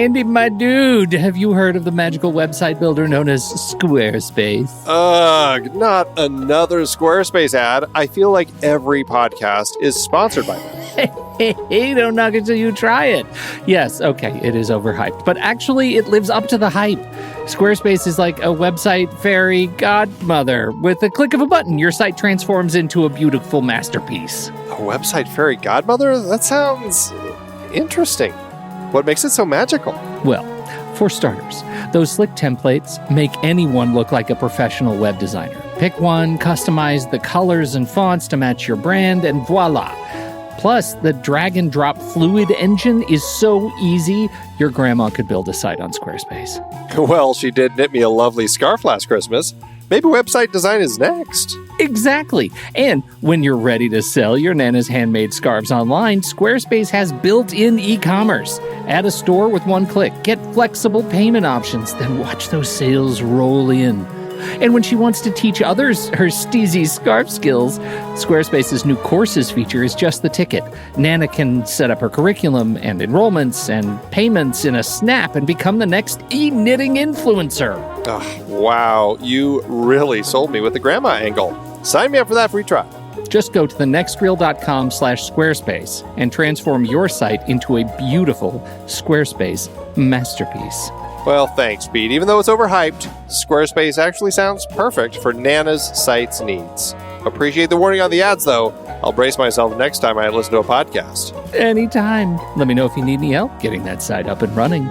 Andy, my dude, have you heard of the magical website builder known as Squarespace? Ugh, not another Squarespace ad. I feel like every podcast is sponsored by them. Hey, don't knock it till you try it. Yes, okay, it is overhyped, but actually it lives up to the hype. Squarespace is like a website fairy godmother. With a click of a button, your site transforms into a beautiful masterpiece. A website fairy godmother? That sounds interesting. What makes it so magical? Well, for starters, those slick templates make anyone look like a professional web designer. Pick one, customize the colors and fonts to match your brand, and voila. Plus, the drag and drop fluid engine is so easy, your grandma could build a site on Squarespace. Well, she did knit me a lovely scarf last Christmas. Maybe website design is next. Exactly. And when you're ready to sell your Nana's handmade scarves online, Squarespace has built-in e-commerce. Add a store with one click. Get flexible payment options. Then watch those sales roll in. And when she wants to teach others her steezy scarf skills, Squarespace's new courses feature is just the ticket. Nana can set up her curriculum and enrollments and payments in a snap and become the next e-knitting influencer. Oh, wow, you really sold me with the grandma angle. Sign me up for that free trial. Just go to thenextreel.com/Squarespace and transform your site into a beautiful Squarespace masterpiece. Well, thanks, Pete. Even though it's overhyped, Squarespace actually sounds perfect for Nana's site's needs. Appreciate the warning on the ads, though. I'll brace myself next time I listen to a podcast. Anytime. Let me know if you need any help getting that site up and running.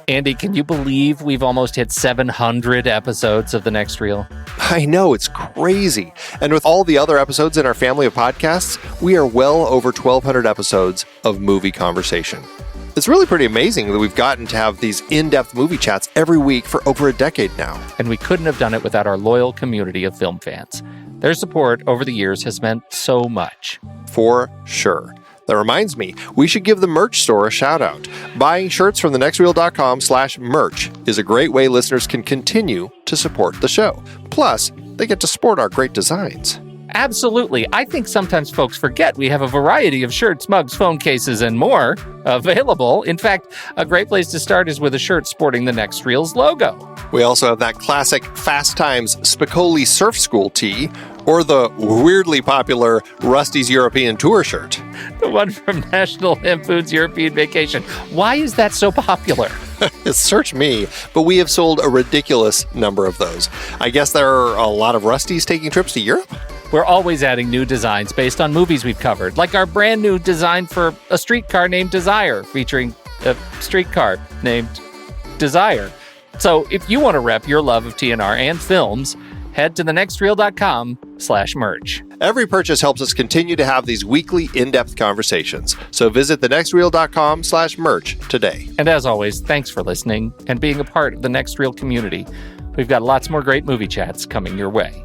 Andy, can you believe we've almost hit 700 episodes of The Next Reel? I know, it's crazy. And with all the other episodes in our family of podcasts, we are well over 1,200 episodes of movie conversation. It's really pretty amazing that we've gotten to have these in-depth movie chats every week for over a decade now. And we couldn't have done it without our loyal community of film fans. Their support over the years has meant so much. For sure. That reminds me, we should give the merch store a shout out. Buying shirts from thenextreel.com/merch is a great way listeners can continue to support the show. Plus, they get to sport our great designs. Absolutely. I think sometimes folks forget we have a variety of shirts, mugs, phone cases, and more available. In fact, a great place to start is with a shirt sporting the Next Reel's logo. We also have that classic Fast Times Spicoli Surf School tee, or the weirdly popular Rusty's European Tour shirt. The one from National Lampoon's European Vacation. Why is that so popular? Search me, but we have sold a ridiculous number of those. I guess there are a lot of Rustys taking trips to Europe? We're always adding new designs based on movies we've covered, like our brand new design for a streetcar named Desire, featuring a streetcar named Desire. So if you want to rep your love of TNR and films, head to thenextreel.com/merch. Every purchase helps us continue to have these weekly in-depth conversations. So visit thenextreel.com/merch today. And as always, thanks for listening and being a part of the Next Reel community. We've got lots more great movie chats coming your way.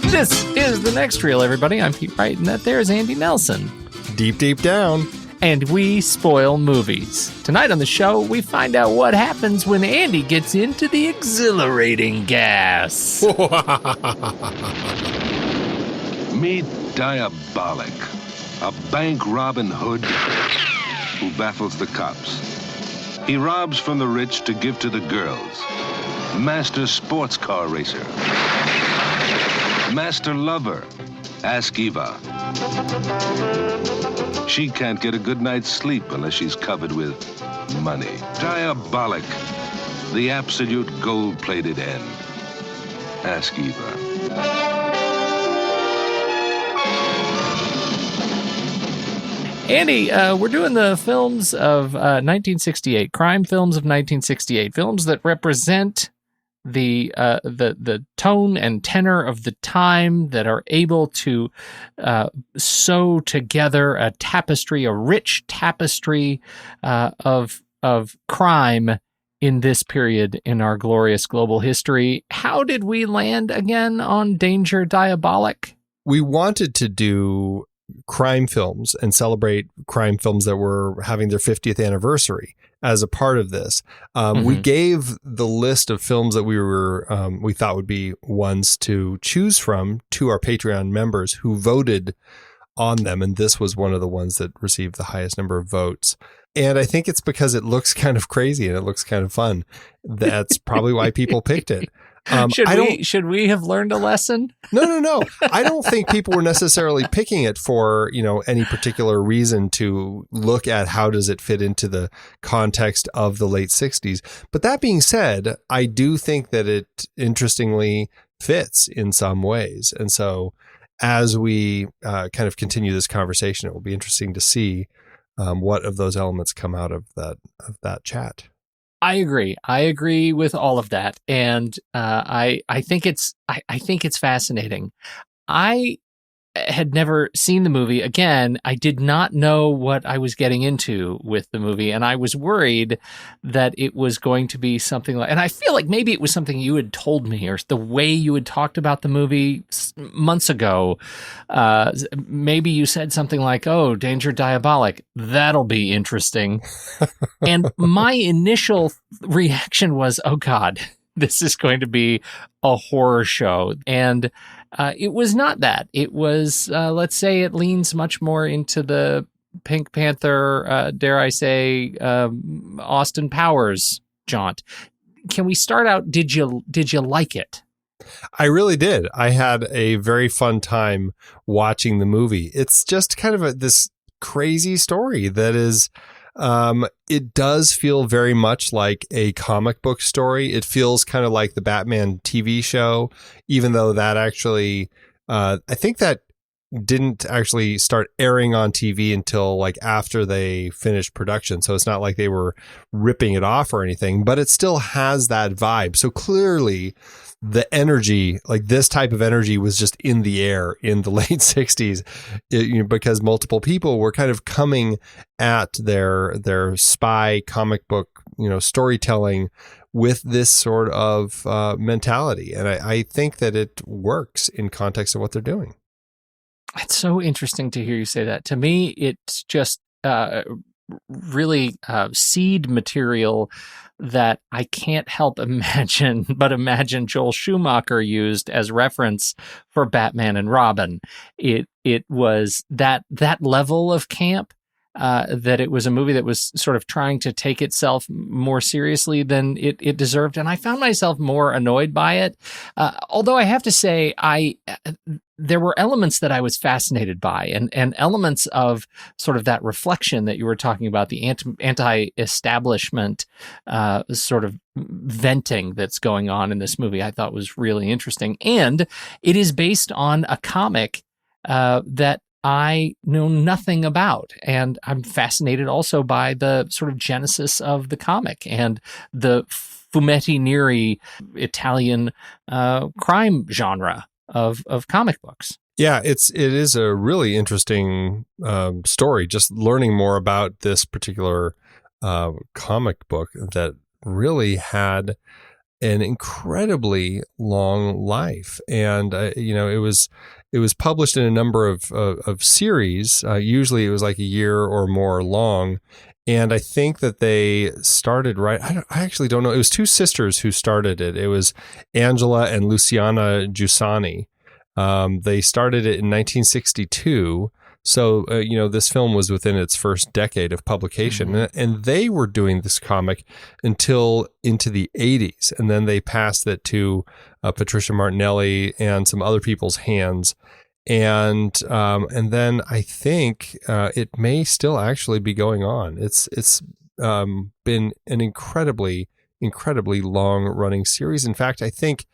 This is The Next Reel, everybody. I'm Pete Wright, and that there is Andy Nelson. Deep, deep down. And we spoil movies. Tonight on the show, we find out what happens when Andy gets into the exhilarating gas. Meet Diabolik, a bank Robin Hood who baffles the cops. He robs from the rich to give to the girls. Master sports car racer. Master lover. Ask Eva. She can't get a good night's sleep unless she's covered with money. Diabolik, the absolute gold-plated end. Ask Eva. Andy, we're doing the films of 1968, crime films of 1968, films that represent the tone and tenor of the time, that are able to sew together a tapestry, a rich tapestry of crime in this period in our glorious global history. How did we land again on Danger Diabolik? We wanted to do crime films and celebrate crime films that were having their 50th anniversary. as a part of this. We gave the list of films that we thought would be ones to choose from to our Patreon members who voted on them. And this was one of the ones that received the highest number of votes. And I think it's because it looks kind of crazy and it looks kind of fun. That's probably why people picked it. Should we have learned a lesson? No. I don't think people were necessarily picking it for, any particular reason to look at how does it fit into the context of the late 60s. But that being said, I do think that it interestingly fits in some ways. And so as we kind of continue this conversation, it will be interesting to see what of those elements come out of that chat. I agree. I agree with all of that, and I think it's fascinating. I had never seen the movie. Again, I did not know what I was getting into with the movie, and I was worried that it was going to be something like, and I feel like maybe it was something you had told me, or the way you had talked about the movie months ago. Maybe you said something like, "Oh, Danger Diabolik, that'll be interesting." And my initial reaction was, "Oh God, this is going to be a horror show." And it was not that. It was, let's say, it leans much more into the Pink Panther, dare I say, Austin Powers jaunt. Can we start out? Did you like it? I really did. I had a very fun time watching the movie. It's just kind of this crazy story that is. It does feel very much like a comic book story. It feels kind of like the Batman TV show, even though that actually, I think that didn't actually start airing on TV until like after they finished production. So it's not like they were ripping it off or anything, but it still has that vibe. So clearly the energy, like this type of energy, was just in the air in the late 60s, because multiple people were kind of coming at their spy comic book, storytelling with this sort of mentality. And I think that it works in context of what they're doing. It's so interesting to hear you say that. To me, it's just really seed material that I can't help imagine Joel Schumacher used as reference for Batman and Robin. It was that level of camp, that it was a movie that was sort of trying to take itself more seriously than it deserved. And I found myself more annoyed by it. Although I have to say, there were elements that I was fascinated by, and elements of sort of that reflection that you were talking about, the anti-establishment sort of venting that's going on in this movie, I thought was really interesting. And it is based on a comic that I know nothing about. And I'm fascinated also by the sort of genesis of the comic and the fumetti neri Italian crime genre of comic books. Yeah, it is a really interesting story, just learning more about this particular comic book that really had an incredibly long life. And, it was published in a number of series. Usually it was like a year or more long. And I think that they started I actually don't know. It was two sisters who started it. It was Angela and Luciana Giussani. They started it in 1962. So, this film was within its first decade of publication, and they were doing this comic until into the 80s. And then they passed it to Patricia Martinelli and some other people's hands. And then I think it may still actually be going on. It's been an incredibly long running series. In fact, I think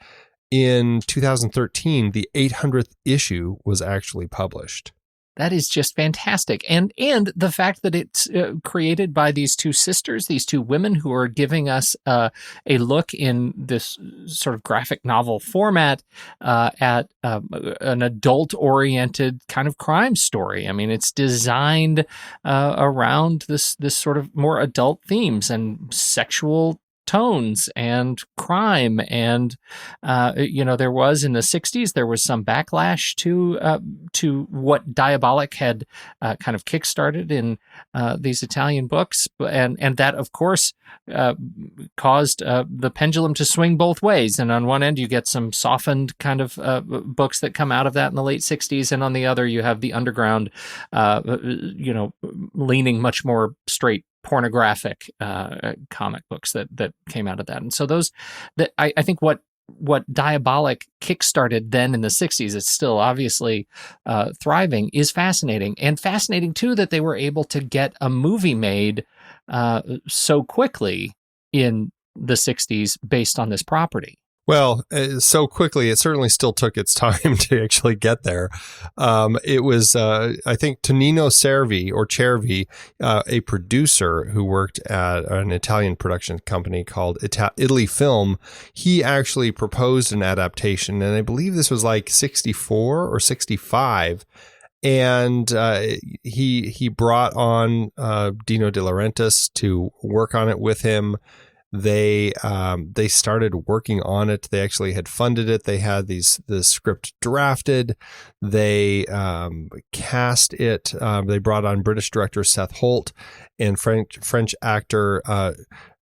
in 2013, the 800th issue was actually published. That is just fantastic. And the fact that it's created by these two sisters, these two women who are giving us a look in this sort of graphic novel format at an adult-oriented kind of crime story. I mean, it's designed around this sort of more adult themes and sexual tones and crime, and there was in the 60s there was some backlash to what Diabolik had kind of kickstarted in these Italian books, and that of course caused the pendulum to swing both ways. And on one end you get some softened kind of books that come out of that in the late 60s, and on the other you have the underground leaning much more straight pornographic comic books that came out of that. And so I think what Diabolik kickstarted then in the 60s, it's still obviously thriving, is fascinating. And fascinating too that they were able to get a movie made so quickly in the 60s based on this property. Well, so quickly, it certainly still took its time to actually get there. It was, I think, Tonino Cervi, a producer who worked at an Italian production company called Italy Film. He actually proposed an adaptation, and I believe this was like 64 or 65. And he brought on Dino de Laurentiis to work on it with him. They started working on it. They actually had funded it. They had the script drafted. They cast it. They brought on British director Seth Holt, and French actor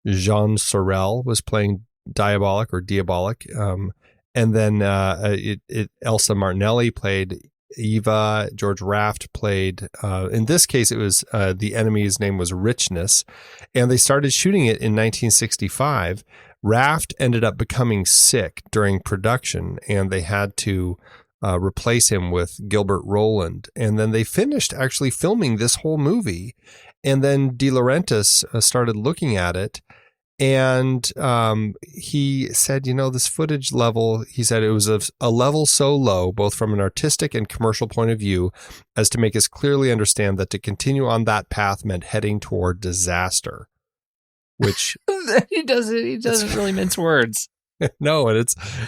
Jean Sorel was playing Diabolik. And then Elsa Martinelli played Eva. George Raft played, in this case, it was the enemy's name was Richness, and they started shooting it in 1965. Raft ended up becoming sick during production, and they had to replace him with Gilbert Roland. And then they finished actually filming this whole movie, and then De Laurentiis started looking at it. And he said, this footage level, he said it was a level so low, both from an artistic and commercial point of view, as to make us clearly understand that to continue on that path meant heading toward disaster. Which he doesn't really mince words. No, and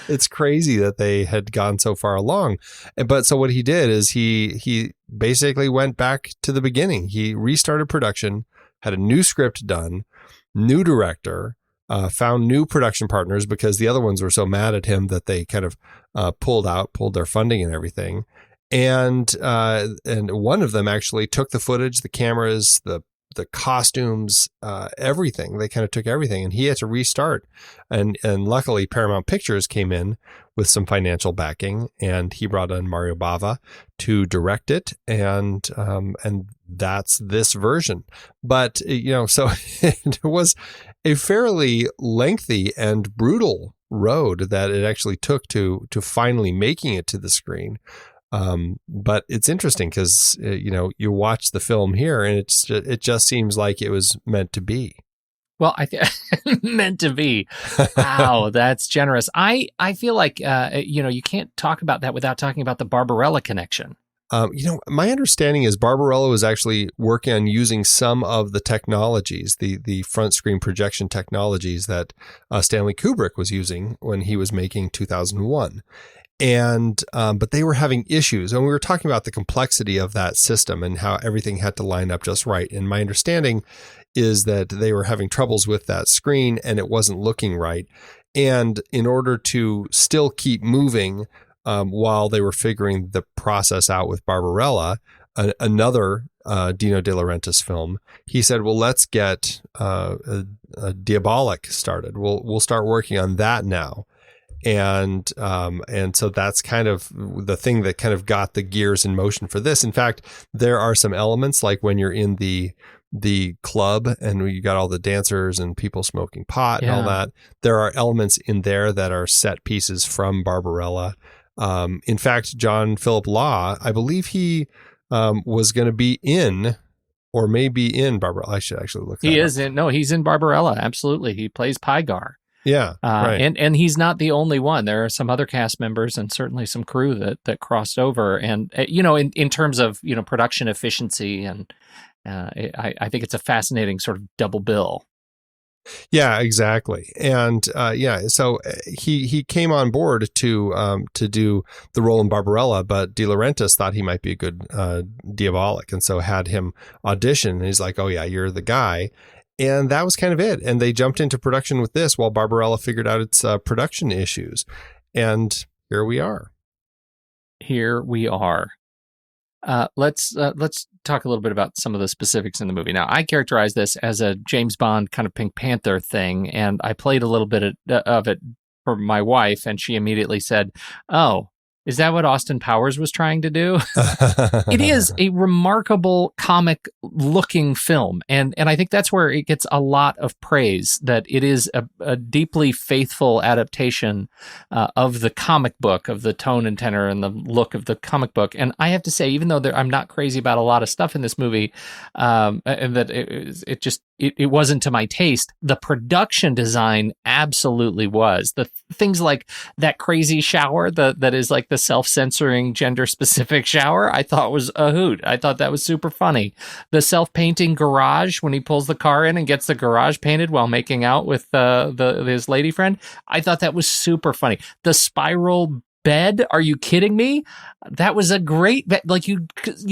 it's crazy that they had gone so far along. But so what he did is he basically went back to the beginning. He restarted production, had a new script done, new director, found new production partners because the other ones were so mad at him that they kind of pulled their funding and everything. And one of them actually took the footage, the cameras, the costumes, everything. They kind of took everything, and he had to restart. And luckily Paramount Pictures came in with some financial backing, and he brought in Mario Bava to direct it. And that's this version. But, so it was a fairly lengthy and brutal road that it actually took to finally making it to the screen. But it's interesting because, you watch the film here and it just seems like it was meant to be. Well, meant to be. Wow, that's generous. I feel like, you can't talk about that without talking about the Barbarella connection. My understanding is Barbarella was actually working on using some of the technologies, the front screen projection technologies that Stanley Kubrick was using when he was making 2001. And but they were having issues, and we were talking about the complexity of that system and how everything had to line up just right. And my understanding is that they were having troubles with that screen and it wasn't looking right. And in order to still keep moving while they were figuring the process out with Barbarella, another Dino de Laurentiis film, he said, well, let's get a Diabolik started. We'll start working on that now. And so that's kind of the thing that kind of got the gears in motion for this. In fact, there are some elements like when you're in the club and you got all the dancers and people smoking pot and all that. There are elements in there that are set pieces from Barbarella. In fact, John Phillip Law, I believe he was going to be in or maybe in Barbarella. I should actually look that up. He's in Barbarella. Absolutely. He plays Pygar. Yeah, right. And he's not the only one. There are some other cast members and certainly some crew that crossed over. And in terms of production efficiency, and I think it's a fascinating sort of double bill. Yeah, exactly. And so he came on board to do the role in Barbarella, but De Laurentiis thought he might be a good Diabolik, and so had him audition. And he's like, "Oh yeah, you're the guy." And that was kind of it. And they jumped into production with this while Barbarella figured out its production issues. And here we are. Here we are. Let's talk a little bit about some of the specifics in the movie. Now, I characterize this as a James Bond kind of Pink Panther thing, and I played a little bit of it for my wife, and she immediately said, "Oh, is that what Austin Powers was trying to do?" It is a remarkable comic-looking film, and I think that's where it gets a lot of praise, that it is a deeply faithful adaptation of the comic book, of the tone and tenor and the look of the comic book. And I have to say, even though I'm not crazy about a lot of stuff in this movie, and that it wasn't to my taste, the production design absolutely was. The things like that crazy shower that is like the self-censoring gender-specific shower, I thought was a hoot. I thought that was super funny. The self-painting garage, when he pulls the car in and gets the garage painted while making out with his lady friend, I thought that was super funny. The spiral bed, are you kidding me? That was a great bed. Like you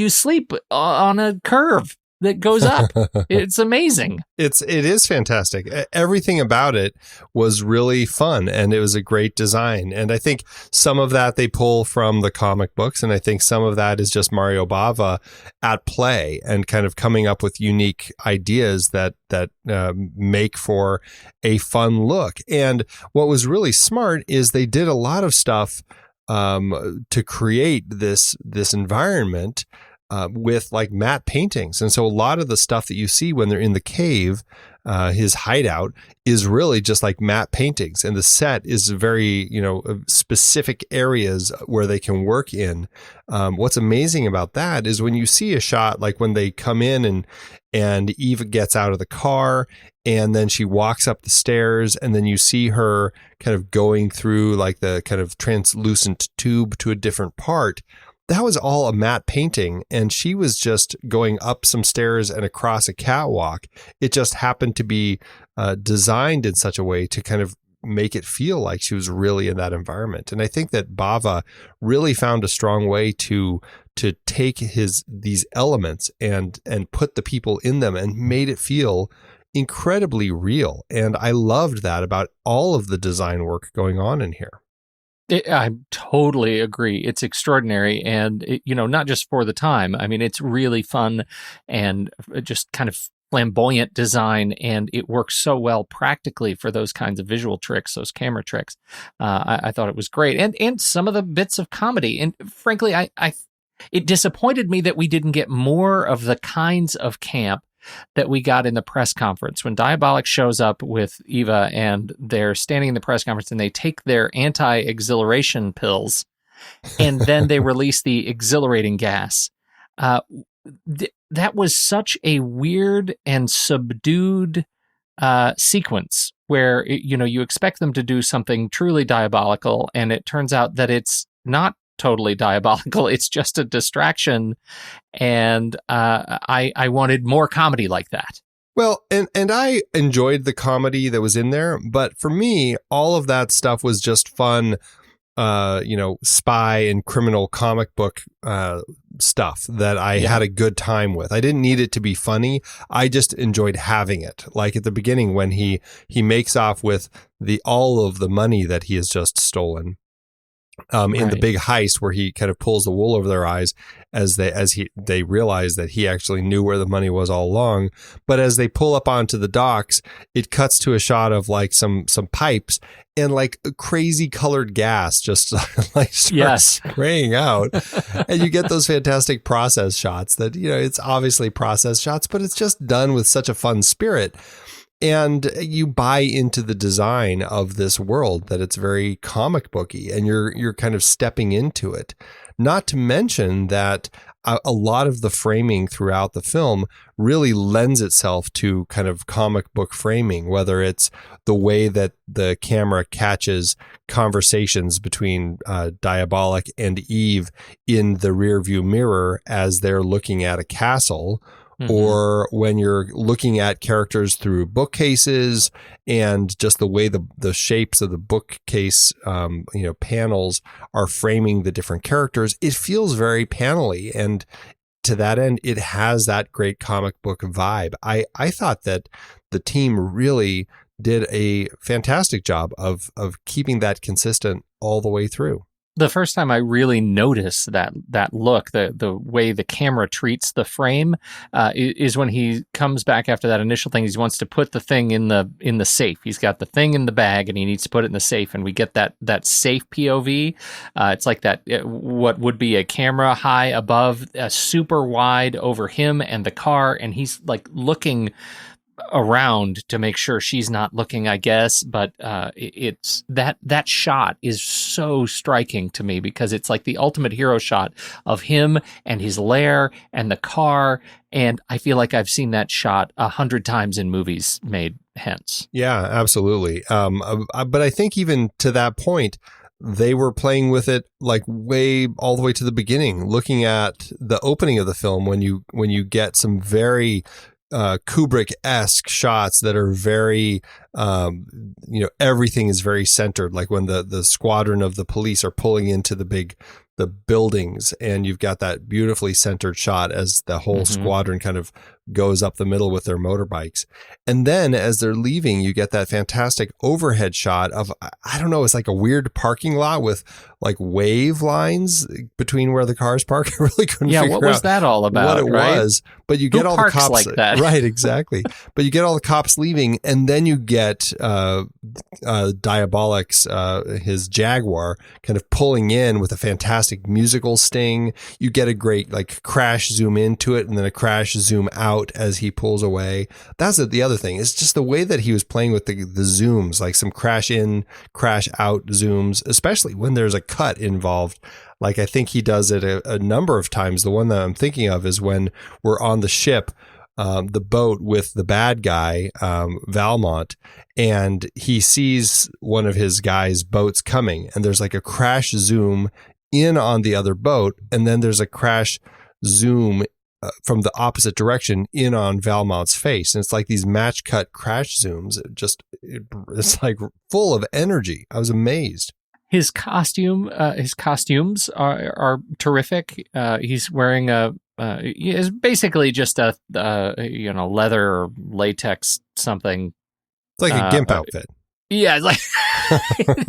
sleep on a curve that goes up. It's amazing. It is fantastic. Everything about it was really fun, and it was a great design. And I think some of that they pull from the comic books, and I think some of that is just Mario Bava at play and kind of coming up with unique ideas that make for a fun look. And what was really smart is they did a lot of stuff to create this environment with like matte paintings. And so a lot of the stuff that you see when they're in the cave, his hideout, is really just like matte paintings. And the set is very, specific areas where they can work in. What's amazing about that is when you see a shot, like when they come in and Eve gets out of the car and then she walks up the stairs, and then you see her kind of going through like the kind of translucent tube to a different part. That was all a matte painting, and she was just going up some stairs and across a catwalk. It just happened to be designed in such a way to kind of make it feel like she was really in that environment. And I think that Bava really found a strong way to take these elements and put the people in them and made it feel incredibly real. And I loved that about all of the design work going on in here. I totally agree. It's extraordinary. And, not just for the time. I mean, it's really fun and just kind of flamboyant design. And it works so well practically for those kinds of visual tricks, those camera tricks. I thought it was great. And some of the bits of comedy. And frankly, it disappointed me that we didn't get more of the kinds of camp that we got in the press conference when Diabolik shows up with Eva and they're standing in the press conference and they take their anti-exhilaration pills and then they release the exhilarating gas. That was such a weird and subdued sequence where, you expect them to do something truly diabolical, and it turns out that it's not totally diabolical. It's just a distraction. And I wanted more comedy like that. Well, and I enjoyed the comedy that was in there, but for me, all of that stuff was just fun, spy and criminal comic book stuff that I had a good time with. I didn't need it to be funny. I just enjoyed having it. Like at the beginning when he makes off with all of the money that he has just stolen. In the big heist where he kind of pulls the wool over their eyes as they realize that he actually knew where the money was all along. But as they pull up onto the docks, it cuts to a shot of like some pipes and like crazy colored gas just like starts spraying out. And you get those fantastic process shots that, it's obviously process shots, but it's just done with such a fun spirit. And you buy into the design of this world, that it's very comic booky, and you're kind of stepping into it. Not to mention that a lot of the framing throughout the film really lends itself to kind of comic book framing, whether it's the way that the camera catches conversations between Diabolik and Eve in the rearview mirror as they're looking at a castle. Or when you're looking at characters through bookcases and just the way the shapes of the bookcase, panels are framing the different characters, it feels very panely. And to that end, it has that great comic book vibe. I thought that the team really did a fantastic job of keeping that consistent all the way through. The first time I really noticed that look, the way the camera treats the frame, is when he comes back after that initial thing. He wants to put the thing in the safe. He's got the thing in the bag, and he needs to put it in the safe. And we get that safe POV. It's like that what would be a camera high above, super wide over him and the car, and he's like looking around to make sure she's not looking, I guess, but it's that shot is so striking to me because it's like the ultimate hero shot of him and his lair and the car, and I feel like I've seen that shot 100 times in movies made hence. Yeah, absolutely. But I think even to that point, they were playing with it like way all the way to the beginning, looking at the opening of the film when you get some very Kubrick-esque shots that are very, everything is very centered. Like when the squadron of the police are pulling into the buildings, and you've got that beautifully centered shot as the whole squadron kind of goes up the middle with their motorbikes. And then as they're leaving, you get that fantastic overhead shot of, I don't know, it's like a weird parking lot with like wave lines between where the cars park. I really couldn't figure out what was that all about, what it was, but you get all the cops like that? Right, exactly. But you get all the cops leaving, and then you get Diabolik's his Jaguar kind of pulling in with a fantastic musical sting. You get a great like crash zoom into it and then a crash zoom out as he pulls away. That's the other thing. It's just the way that he was playing with the zooms, like some crash in, crash out zooms, especially when there's a cut involved. Like I think he does it a number of times. The one that I'm thinking of is when we're on the ship, the boat with the bad guy, Valmont, and he sees one of his guys' boats coming, and there's like a crash zoom in on the other boat, and then there's a crash zoom from the opposite direction in on Valmont's face. And it's like these match cut crash zooms. It's like full of energy. I was amazed. His costumes are terrific. He's wearing is basically just a leather or latex something. It's like a gimp outfit. Yeah,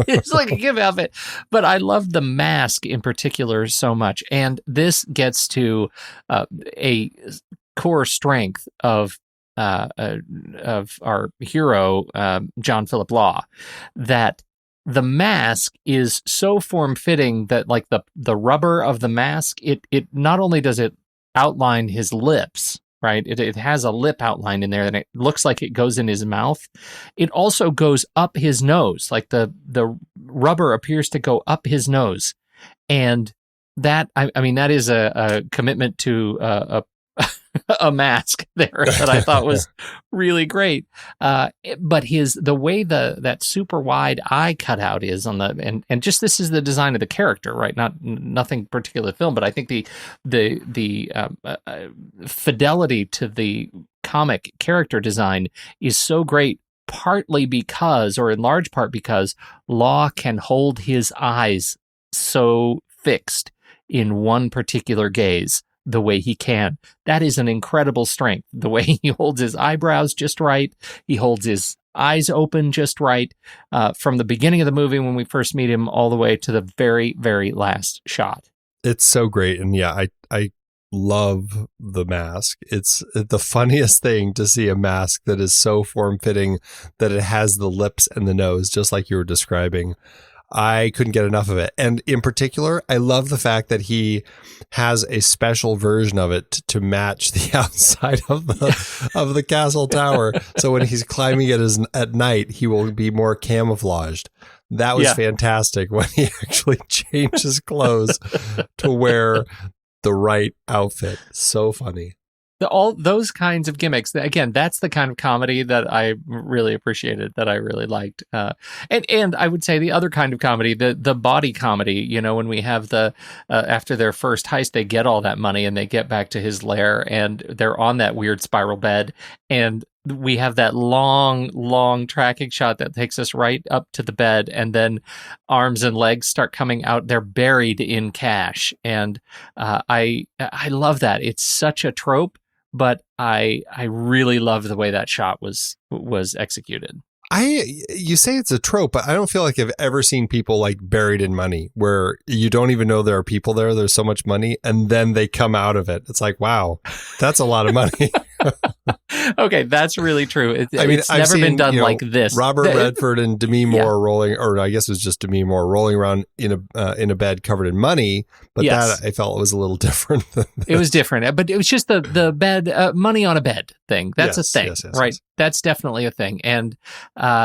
it's like a gimp outfit. But I love the mask in particular so much, and this gets to a core strength of our hero, John Phillip Law, that the mask is so form-fitting that like the rubber of the mask, it not only does it outline his lips, right? It has a lip outline in there, and it looks like it goes in his mouth. It also goes up his nose, like the rubber appears to go up his nose, and that I mean that is a commitment to a mask there that I thought was really great. But the way that super wide eye cutout is on the and just this is the design of the character, right? Nothing particular film, but I think the fidelity to the comic character design is so great, partly because, or in large part because, Law can hold his eyes so fixed in one particular gaze the way he can. That is an incredible strength. The way he holds his eyebrows just right. He holds his eyes open just right, from the beginning of the movie when we first meet him all the way to the very, very last shot. It's so great. And yeah, I love the mask. It's the funniest thing to see a mask that is so form-fitting that it has the lips and the nose, just like you were describing. I couldn't get enough of it. And in particular, I love the fact that he has a special version of it to match the outside of the castle tower. So when he's climbing it at night, he will be more camouflaged. That was fantastic when he actually changed his clothes to wear the right outfit. So funny. All those kinds of gimmicks, again, that's the kind of comedy that I really appreciated, that I really liked. And I would say the other kind of comedy, the body comedy, when we have after their first heist, they get all that money and they get back to his lair and they're on that weird spiral bed. And we have that long tracking shot that takes us right up to the bed, and then arms and legs start coming out. They're buried in cash, and I love that. It's such a trope, but I really love the way that shot was executed. You say it's a trope, but I don't feel like I've ever seen people like buried in money where you don't even know there are people there. There's so much money, and then they come out of it. It's like, wow, that's a lot of money. Okay, that's really true. It's I've never seen, been done like this. Robert Redford and Demi Moore rolling, or I guess it was just Demi Moore rolling around in a bed covered in money. But that I felt was a little different. It was different, but it was just the bed, money on a bed thing. That's a thing, right? Yes. That's definitely a thing. And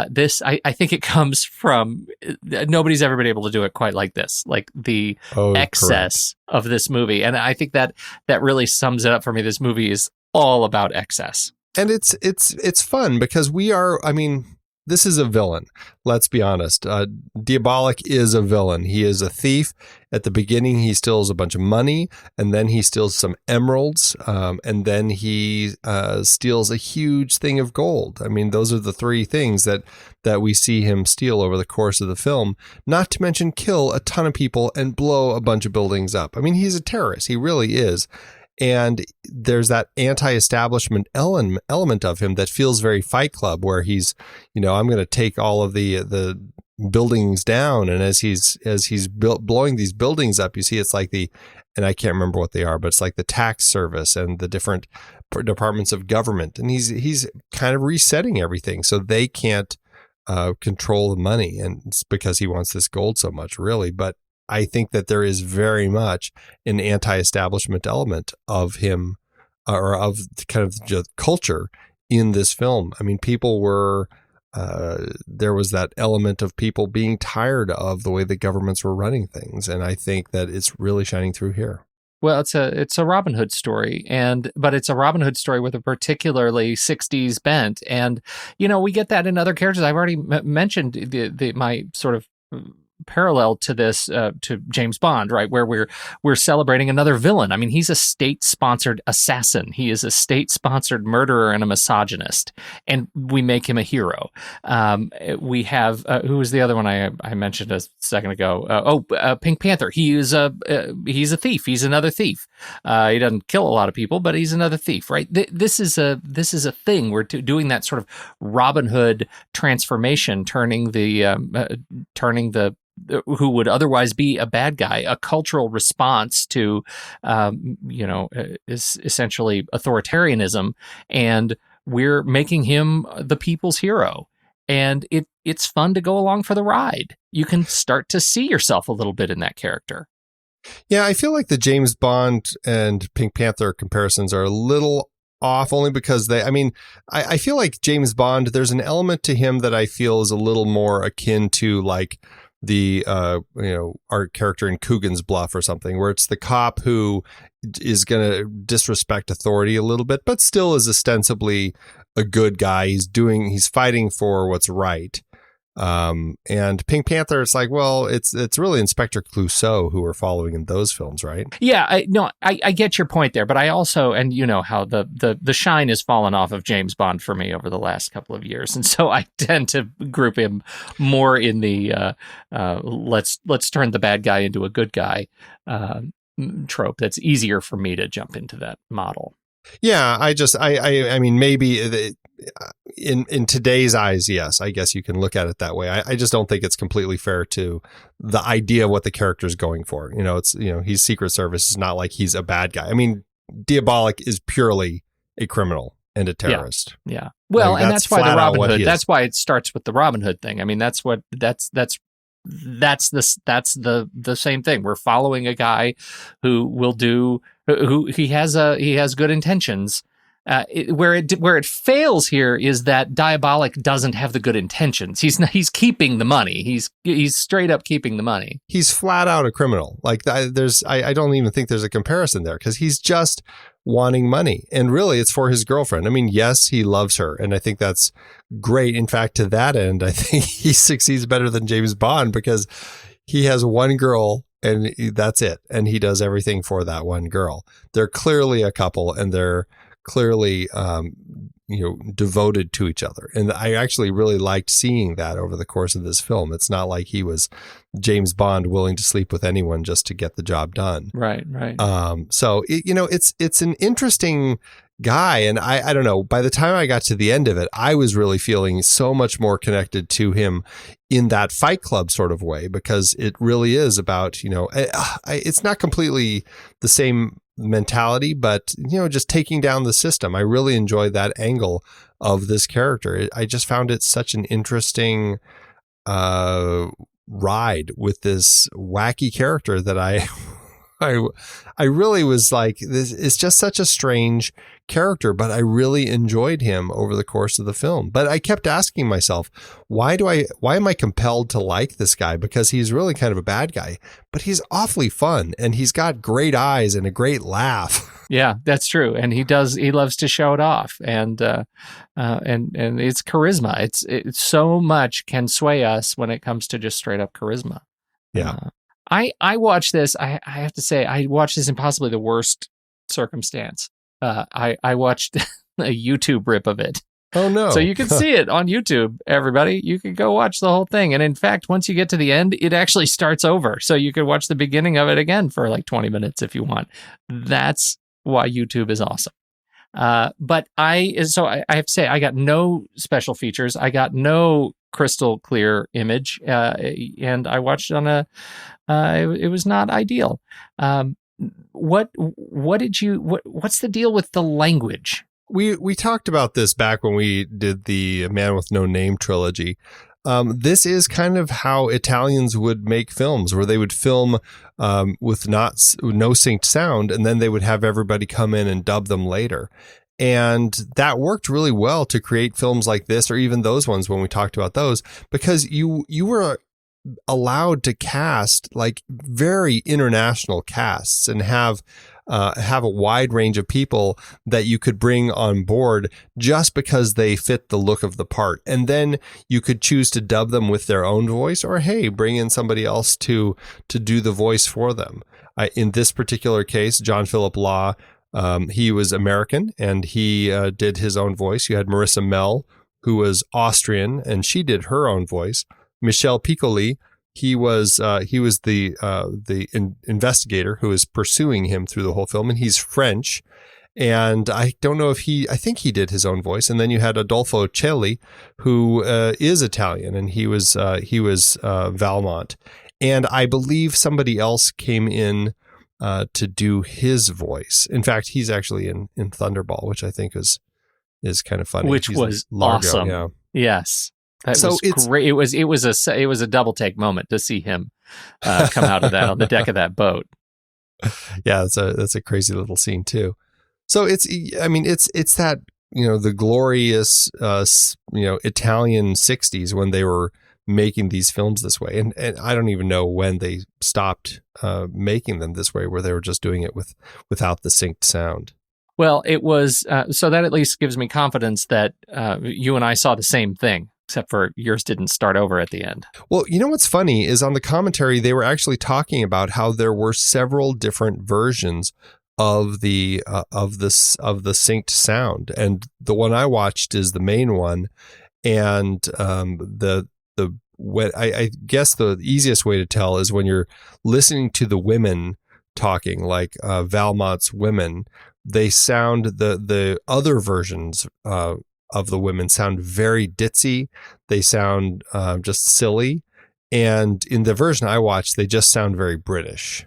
this, I think it comes from, nobody's ever been able to do it quite like this, like the excess of this movie. And I think that really sums it up for me. This movie is all about excess. And it's fun because this is a villain. Let's be honest. Diabolik is a villain. He is a thief. At the beginning, he steals a bunch of money, and then he steals some emeralds, and then he steals a huge thing of gold. I mean, those are the three things that we see him steal over the course of the film, not to mention kill a ton of people and blow a bunch of buildings up. I mean, he's a terrorist. He really is. And there's that anti-establishment element of him that feels very Fight Club, where he's, I'm going to take all of the buildings down. And as he's blowing these buildings up, you see it's like and I can't remember what they are, but it's like the tax service and the different departments of government. And he's kind of resetting everything so they can't control the money. And it's because he wants this gold so much, really. But I think that there is very much an anti-establishment element of him, or of kind of the culture in this film. I mean, people were, there was that element of people being tired of the way the governments were running things. And I think that it's really shining through here. Well, it's a Robin Hood story, but it's a Robin Hood story with a particularly 60s bent. And, we get that in other characters. I've already mentioned my sort of parallel to this, to James Bond, right, where we're celebrating another villain. I mean, he's a state-sponsored assassin. He is a state-sponsored murderer and a misogynist, and we make him a hero. We have who was the other one I mentioned a second ago? Pink Panther. He's a thief. He's another thief. He doesn't kill a lot of people, but he's another thief, right? This is a thing. We're doing that sort of Robin Hood transformation, turning the who would otherwise be a bad guy, a cultural response to, is essentially authoritarianism, and we're making him the people's hero. And it's fun to go along for the ride. You can start to see yourself a little bit in that character. Yeah, I feel like the James Bond and Pink Panther comparisons are a little off, only because I feel like James Bond, there's an element to him that I feel is a little more akin to like the our character in Coogan's Bluff or something, where it's the cop who is going to disrespect authority a little bit, but still is ostensibly a good guy. He's fighting for what's right. And Pink Panther, it's like, well, it's really Inspector Clouseau who we're following in those films, right? Yeah, I get your point there, but I also, and how the shine has fallen off of James Bond for me over the last couple of years, and so I tend to group him more in the let's turn the bad guy into a good guy trope. That's easier for me to jump into that model. Yeah, I mean, maybe in today's eyes, yes, I guess you can look at it that way. I just don't think it's completely fair to the idea of what the character is going for. He's Secret Service. It's not like he's a bad guy. I mean, Diabolik is purely a criminal and a terrorist. Yeah. Well, and that's why the Robin Hood. That's why it starts with the Robin Hood thing. I mean, that's the same thing. We're following a guy who he has good intentions. Where it fails here is that Diabolik doesn't have the good intentions. He's keeping the money. He's straight up keeping the money. He's flat out a criminal. Like I don't even think there's a comparison there, because he's just wanting money, and really it's for his girlfriend. I mean, yes, he loves her, and I think that's great. In fact, to that end, I think he succeeds better than James Bond, because he has one girl and that's it, and he does everything for that one girl. They're clearly a couple, and they're clearly devoted to each other. And I actually really liked seeing that over the course of this film. It's not like he was James Bond willing to sleep with anyone just to get the job done. Right. So it's an interesting guy. And I don't know, by the time I got to the end of it, I was really feeling so much more connected to him in that Fight Club sort of way, because it really is about, it's not completely the same mentality, but, just taking down the system. I really enjoyed that angle of this character. I just found it such an interesting ride with this wacky character that I really was like, this is just such a strange character, but I really enjoyed him over the course of the film. But I kept asking myself, why am I compelled to like this guy? Because he's really kind of a bad guy, but he's awfully fun and he's got great eyes and a great laugh. Yeah, that's true. And he loves to show it off, and it's charisma. It's so much can sway us when it comes to just straight up charisma. Yeah. I watched this. I have to say, I watched this in possibly the worst circumstance. I watched a YouTube rip of it. Oh, no. So you can see it on YouTube, everybody. You can go watch the whole thing. And in fact, once you get to the end, it actually starts over. So you could watch the beginning of it again for like 20 minutes if you want. That's why YouTube is awesome. But I have to say, I got no special features. I got no crystal clear image. And I watched it on it was not ideal. What's the deal with the language? We talked about this back when we did the Man with No Name trilogy. This is kind of how Italians would make films, where they would film with no synced sound, and then they would have everybody come in and dub them later. And that worked really well to create films like this, or even those ones when we talked about those, because you were allowed to cast like very international casts and have a wide range of people that you could bring on board just because they fit the look of the part. And then you could choose to dub them with their own voice, or, hey, bring in somebody else to do the voice for them. In this particular case, John Phillip Law, he was American and he did his own voice. You had Marissa Mell, who was Austrian, and she did her own voice. Michel Piccoli, he was the investigator who is pursuing him through the whole film, and he's French. And I don't know if I think he did his own voice. And then you had Adolfo Celli, who is Italian, and he was Valmont. And I believe somebody else came in to do his voice. In fact, he's actually in Thunderball, which I think is kind of funny. Which was Largo, awesome. Yeah. Yes. That was great. It was a double take moment to see him come out of that on the deck of that boat. Yeah, that's a crazy little scene too. So it's that, the glorious Italian 60s when they were making these films this way, and I don't even know when they stopped making them this way, where they were just doing it without the synced sound. Well, it was so that at least gives me confidence that you and I saw the same thing, except for yours didn't start over at the end. Well, what's funny is on the commentary, they were actually talking about how there were several different versions of the synced sound. And the one I watched is the main one. And I guess the easiest way to tell is when you're listening to the women talking, like Valmont's women, they sound, the other versions of the women sound very ditzy. They sound just silly. And in the version I watched, they just sound very British.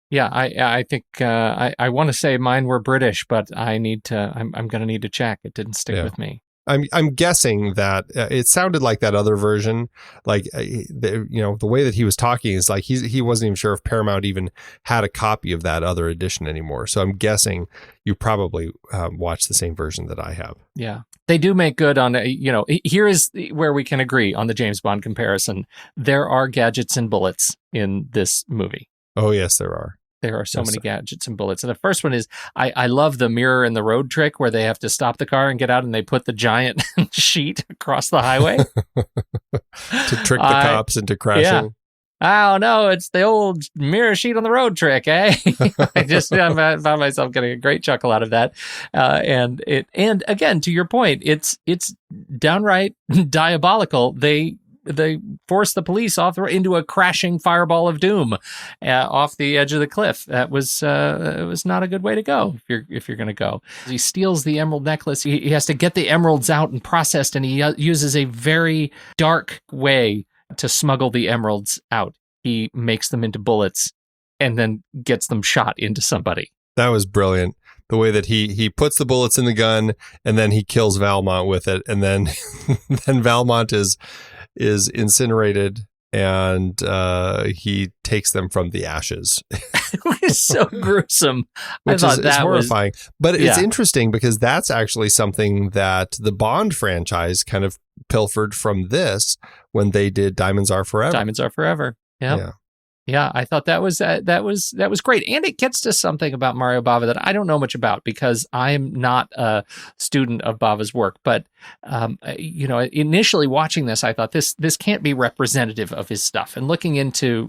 Yeah, I think I want to say mine were British, but I'm going to need to check. It didn't stick with me. I'm guessing that it sounded like that other version, like the way that he was talking is like he wasn't even sure if Paramount even had a copy of that other edition anymore. So I'm guessing you probably watched the same version that I have. Yeah, they do make good on here is where we can agree on the James Bond comparison. There are gadgets and bullets in this movie. Oh yes, there are. There are so many gadgets and bullets. And the first one is, I love the mirror in the road trick where they have to stop the car and get out and they put the giant sheet across the highway. To trick the cops into crashing. I don't know. It's the old mirror sheet on the road trick, eh? I found myself getting a great chuckle out of that. And again, to your point, it's downright diabolical. They force the police off into a crashing fireball of doom off the edge of the cliff. That was it was not a good way to go if you're going to go. He steals the emerald necklace. He has to get the emeralds out and processed, and he uses a very dark way to smuggle the emeralds out. He makes them into bullets and then gets them shot into somebody. That was brilliant. The way that he puts the bullets in the gun and then he kills Valmont with it, and then then Valmont is incinerated, and he takes them from the ashes. It was so gruesome. Which I thought is that horrifying. But yeah. it's interesting because that's actually something that the Bond franchise kind of pilfered from this when they did Diamonds Are Forever. Diamonds Are Forever. Yep. Yeah, I thought that was great, and it gets to something about Mario Bava that I don't know much about because I'm not a student of Bava's work. But initially watching this, I thought this can't be representative of his stuff. And looking into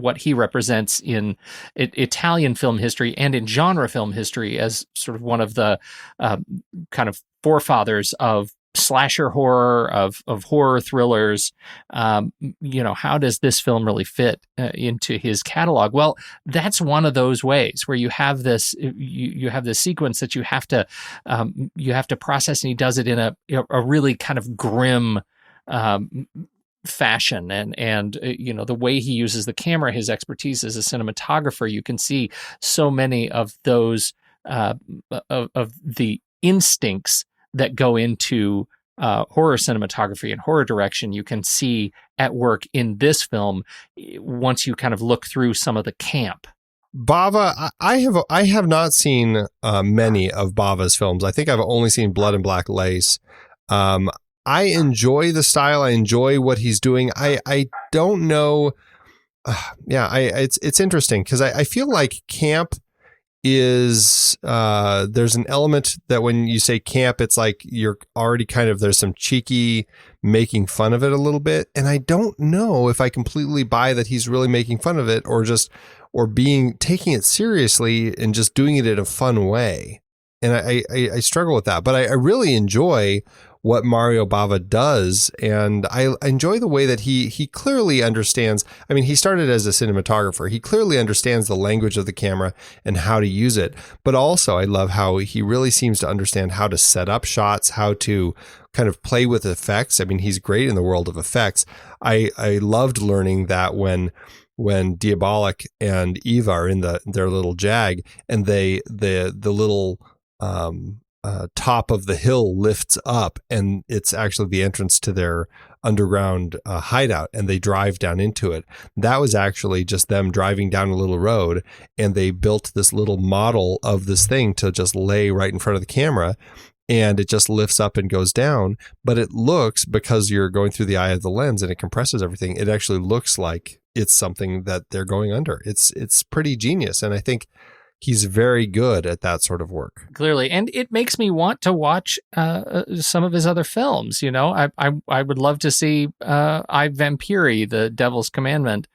what he represents in Italian film history and in genre film history as sort of one of the kind of forefathers of slasher horror, of horror thrillers, how does this film really fit into his catalog? Well, that's one of those ways where you have this you have this sequence that you have to process, and he does it in a really kind of grim fashion, and the way he uses the camera, his expertise as a cinematographer. You can see so many of those of the instincts that go into horror cinematography and horror direction. You can see at work in this film once you kind of look through some of the camp. Bava, I have not seen many of Bava's films. I think I've only seen Blood and Black Lace. I enjoy the style. I enjoy what he's doing. I don't know. It's interesting because I feel like camp is there's an element that when you say camp, it's like you're already kind of, there's some cheeky making fun of it a little bit, and I don't know if I completely buy that he's really making fun of it or taking it seriously and just doing it in a fun way. And I struggle with that, but I really enjoy what Mario Bava does, and I enjoy the way that he clearly understands. I mean, he started as a cinematographer. He clearly understands the language of the camera and how to use it, but also I love how he really seems to understand how to set up shots, how to kind of play with effects. I mean, he's great in the world of effects. I loved learning that when Diabolik and Eva are in their little Jag, and the little top of the hill lifts up, and it's actually the entrance to their underground hideout, and they drive down into it. That was actually just them driving down a little road, and they built this little model of this thing to just lay right in front of the camera, and it just lifts up and goes down. But it looks, because you're going through the eye of the lens and it compresses everything, it actually looks like it's something that they're going under. It's pretty genius, and I think he's very good at that sort of work. Clearly. And it makes me want to watch some of his other films. I would love to see I Vampiri, The Devil's Commandment,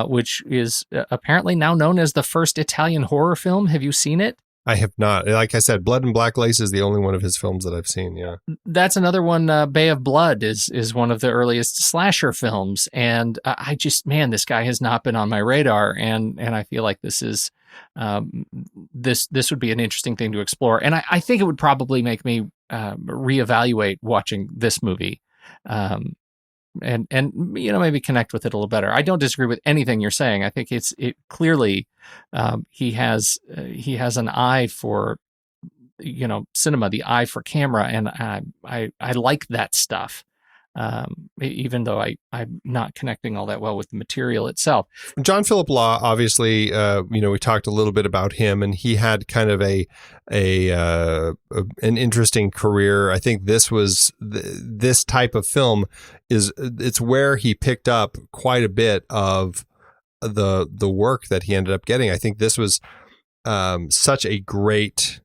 which is apparently now known as the first Italian horror film. Have you seen it? I have not. Like I said, Blood and Black Lace is the only one of his films that I've seen. Yeah. That's another one. Bay of Blood is one of the earliest slasher films. And this guy has not been on my radar. And I feel like this is, this would be an interesting thing to explore. And I think it would probably make me reevaluate watching this movie, and maybe connect with it a little better. I don't disagree with anything you're saying. I think it clearly he has an eye for cinema, the eye for camera, and I like that stuff. Even though I'm not connecting all that well with the material itself. John Phillip Law, obviously, we talked a little bit about him, and he had kind of an interesting career. I think this type of film it's where he picked up quite a bit of the work that he ended up getting. I think this was such a great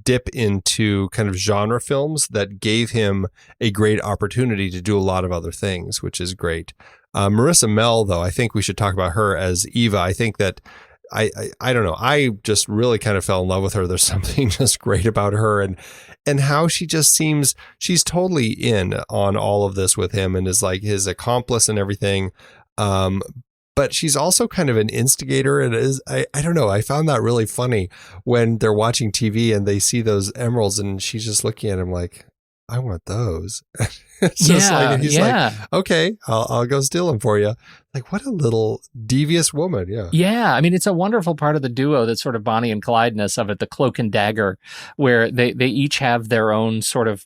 dip into kind of genre films that gave him a great opportunity to do a lot of other things, which is great. Marissa Mell, though, I think we should talk about her as Eva. I think that I don't know. I just really kind of fell in love with her. There's something just great about her and how she just seems she's totally in on all of this with him and is like his accomplice and everything. But she's also kind of an instigator. And I don't know. I found that really funny when they're watching TV and they see those emeralds and she's just looking at him like, I want those. It's just like, he's like, okay, I'll go steal them for you. Like, what a little devious woman. Yeah. Yeah. I mean, it's a wonderful part of the duo, that sort of Bonnie and Clyde-ness of it, the cloak and dagger, where they each have their own sort of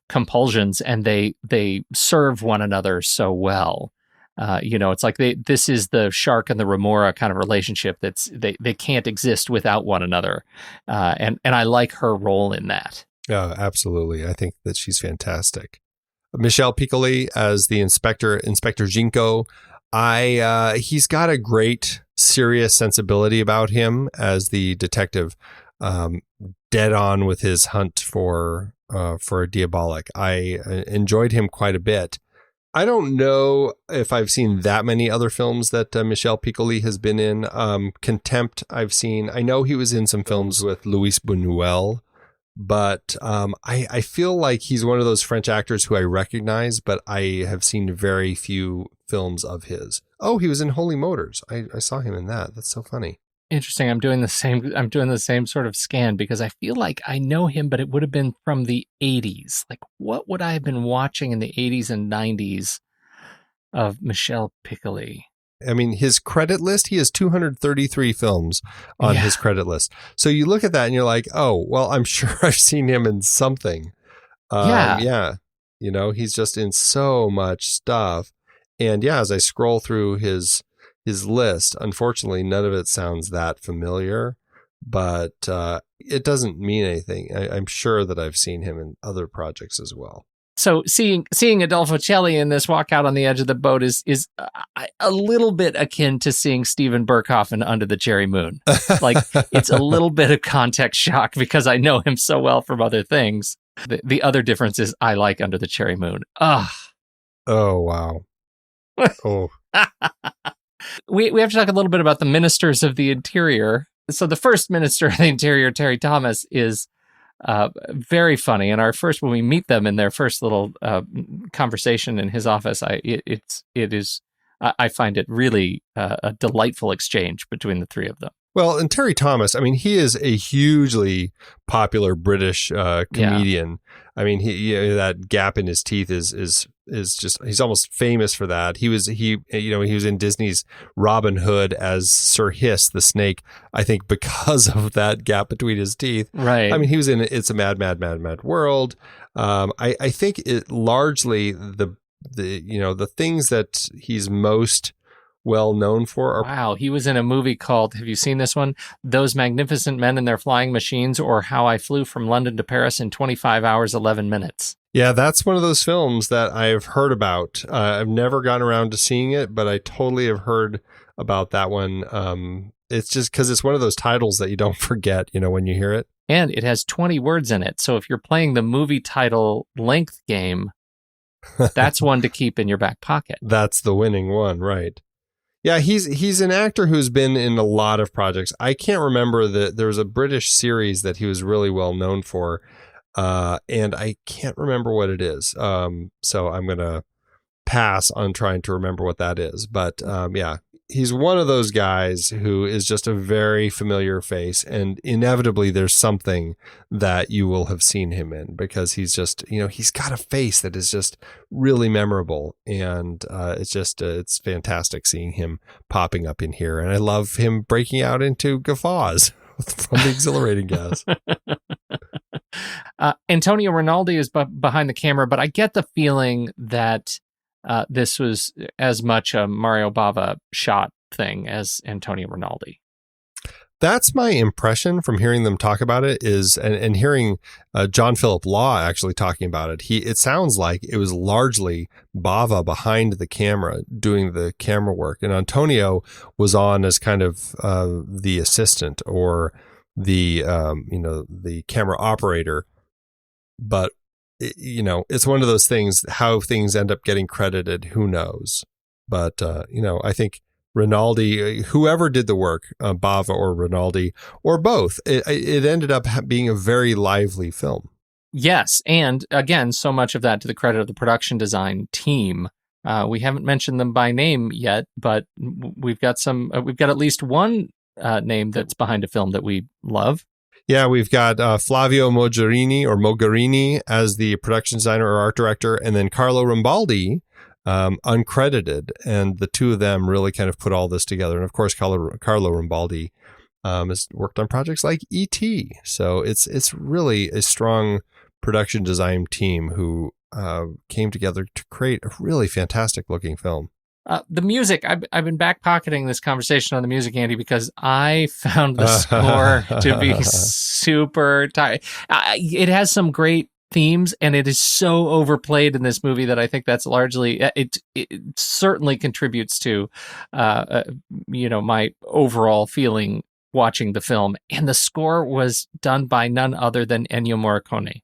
compulsions and they serve one another so well. It's like this is the shark and the remora kind of relationship that's they can't exist without one another. And I like her role in that. Yeah, absolutely. I think that she's fantastic. Michel Piccoli as the Inspector Jinko. He's got a great serious sensibility about him as the detective, dead on with his hunt for Diabolik. I enjoyed him quite a bit. I don't know if I've seen that many other films that Michel Piccoli has been in. Contempt I've seen. I know he was in some films with Luis Buñuel. But I feel like he's one of those French actors who I recognize, but I have seen very few films of his. Oh, he was in Holy Motors. I saw him in that. That's so funny. Interesting. I'm doing the same sort of scan because I feel like I know him, but it would have been from the 80s. Like, what would I have been watching in the 80s and 90s of Michel Piccoli? I mean, his credit list, he has 233 films on his credit list. So you look at that and you're like, oh, well, I'm sure I've seen him in something. Yeah. He's just in so much stuff. And yeah, as I scroll through his list, unfortunately, none of it sounds that familiar, but it doesn't mean anything. I'm sure that I've seen him in other projects as well. So seeing Adolfo Celli in this Walk Out on the Edge of the Boat is a little bit akin to seeing Steven Berkoff in Under the Cherry Moon. Like, it's a little bit of context shock because I know him so well from other things. The other difference is I like Under the Cherry Moon. Oh, wow. Oh. We have to talk a little bit about the Ministers of the Interior. So the first Minister of the Interior, Terry Thomas, is very funny. And when we meet them in their first little conversation in his office, I find it really a delightful exchange between the three of them. Well, and Terry Thomas, I mean, he is a hugely popular British comedian. Yeah. I mean, that gap in his teeth is just, he's almost famous for that. He was in Disney's Robin Hood as Sir Hiss the snake, I think because of that gap between his teeth. Right. I mean, he was in It's a Mad, Mad, Mad, Mad World. I think it largely the things that he's most well known for. Wow, he was in a movie called, have you seen this one? Those Magnificent Men and Their Flying Machines, or How I Flew from London to Paris in 25 hours, 11 minutes. Yeah, that's one of those films that I've heard about. I've never gotten around to seeing it, but I totally have heard about that one. It's just because it's one of those titles that you don't forget, when you hear it. And it has 20 words in it. So if you're playing the movie title length game, that's one to keep in your back pocket. That's the winning one, right? Yeah, he's an actor who's been in a lot of projects. I can't remember there was a British series that he was really well known for, and I can't remember what it is. So I'm going to pass on trying to remember what that is. But yeah, he's one of those guys who is just a very familiar face, and inevitably there's something that you will have seen him in because he's just, he's got a face that is just really memorable, and it's fantastic seeing him popping up in here, and I love him breaking out into guffaws from the exhilarating gas. Antonio Rinaldi is behind the camera, but I get the feeling that this was as much a Mario Bava shot thing as Antonio Rinaldi. That's my impression from hearing them talk about it and hearing John Phillip Law actually talking about it. It sounds like it was largely Bava behind the camera doing the camera work, and Antonio was on as kind of the assistant or the the camera operator. But it's one of those things. How things end up getting credited, who knows? But I think Rinaldi, whoever did the work, Bava or Rinaldi or both, it ended up being a very lively film. Yes, and again, so much of that to the credit of the production design team. We haven't mentioned them by name yet, but we've got at least one name that's behind a film that we love. Yeah, we've got Flavio Mogherini as the production designer or art director, and then Carlo Rambaldi, uncredited. And the two of them really kind of put all this together. And of course, Carlo Rambaldi has worked on projects like E.T. So it's really a strong production design team who came together to create a really fantastic looking film. The music, I've been back pocketing this conversation on the music, Andy, because I found the score to be super tight. It has some great themes, and it is so overplayed in this movie that I think that's largely, it certainly contributes to, my overall feeling watching the film. And the score was done by none other than Ennio Morricone.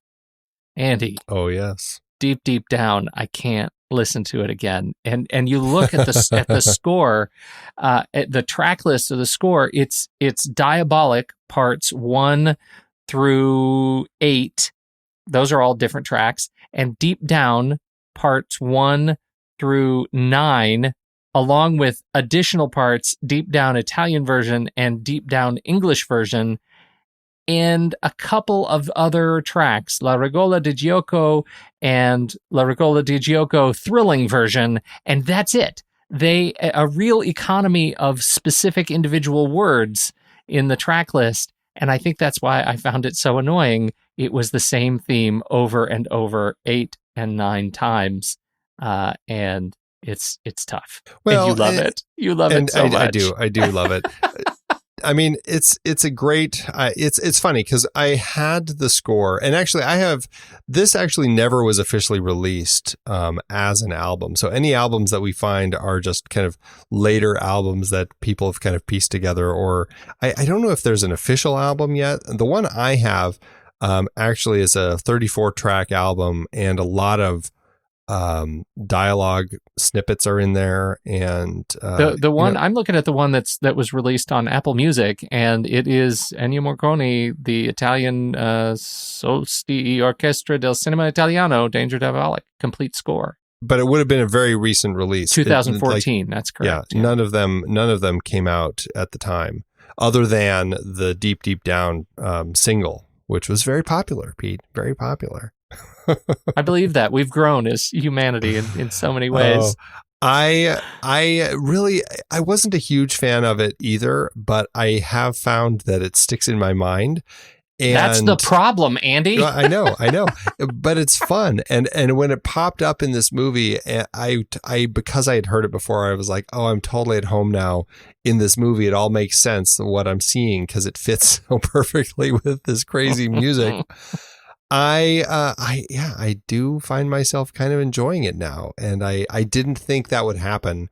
Andy. Oh, yes. Deep down, I can't listen to it again. And you look at the at the score, at the track list of the score. It's Diabolik parts 1 through 8. Those are all different tracks. And Deep Down parts 1 through 9, along with additional parts, Deep Down Italian version and Deep Down English version, and a couple of other tracks, La Regola di Gioco and La Regola di Gioco thrilling version, and that's it. A real economy of specific individual words in the track list, and I think that's why I found it so annoying. It was the same theme over and over 8 and 9 times, and it's tough. Well, and you love it. You love it so much. I do love it. I mean, it's a great, it's funny because I had the score, and actually this actually never was officially released as an album. So any albums that we find are just kind of later albums that people have kind of pieced together, or I don't know if there's an official album yet. The one I have actually is a 34 track album, and a lot of dialogue snippets are in there, and the one I'm looking at, the one that was released on Apple Music, and it is Ennio Morricone, the Italian Solsti Orchestra del Cinema Italiano, Danger Diabolik, complete score. But it would have been a very recent release, 2014. That's correct. Yeah, none of them came out at the time, other than the Deep Down single, which was very popular, Pete, very popular. I believe that we've grown as humanity in so many ways. I wasn't a huge fan of it either, but I have found that it sticks in my mind. And that's the problem, Andy. I know, but it's fun. And when it popped up in this movie, I because I had heard it before, I was like, oh, I'm totally at home now in this movie. It all makes sense what I'm seeing because it fits so perfectly with this crazy music. I do find myself kind of enjoying it now. And I didn't think that would happen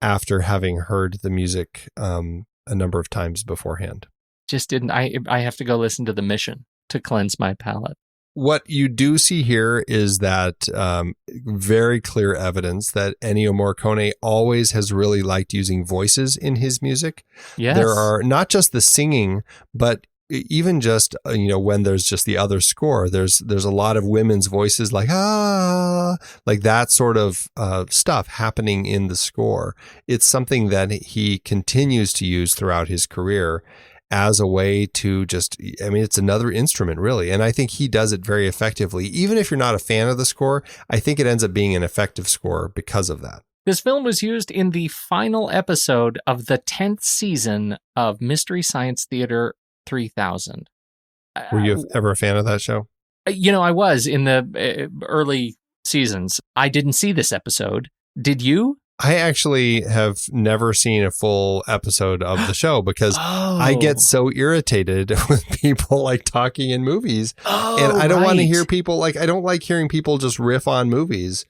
after having heard the music a number of times beforehand. Just didn't. I have to go listen to The Mission to cleanse my palate. What you do see here is that very clear evidence that Ennio Morricone always has really liked using voices in his music. Yes. There are not just the singing, but even just, when there's just the other score, there's a lot of women's voices like that sort of stuff happening in the score. It's something that he continues to use throughout his career as a way to it's another instrument really. And I think he does it very effectively. Even if you're not a fan of the score, I think it ends up being an effective score because of that. This film was used in the final episode of the 10th season of Mystery Science Theater 3000. Were you ever a fan of that show? I was in the early seasons. I didn't see this episode. Did you? I actually have never seen a full episode of the show because I get so irritated with people like talking in movies. And I don't want to hear people I don't like hearing people just riff on movies.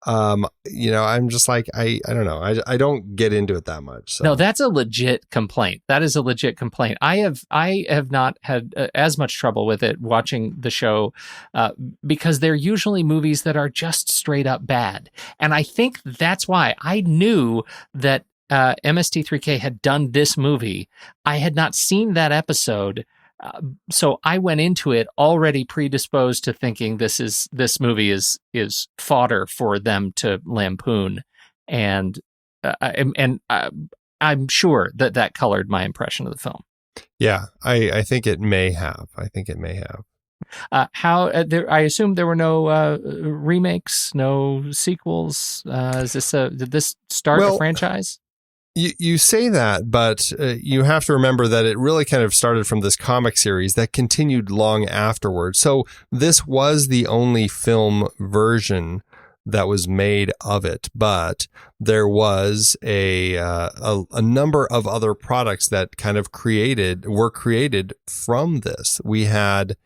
I'm just like, I don't know. I don't get into it that much. So. No, that's a legit complaint. That is a legit complaint. I have not had as much trouble with it watching the show because they're usually movies that are just straight up bad. And I think that's why I knew that MST3K had done this movie. I had not seen that episode. So I went into it already predisposed to thinking this movie is fodder for them to lampoon, and I'm sure that colored my impression of the film. Yeah, I think it may have. I assume there were no remakes, no sequels. Did this start a franchise? You say that, but you have to remember that it really kind of started from this comic series that continued long afterwards. So this was the only film version that was made of it, but there was a number of other products that kind of were created from this. We had.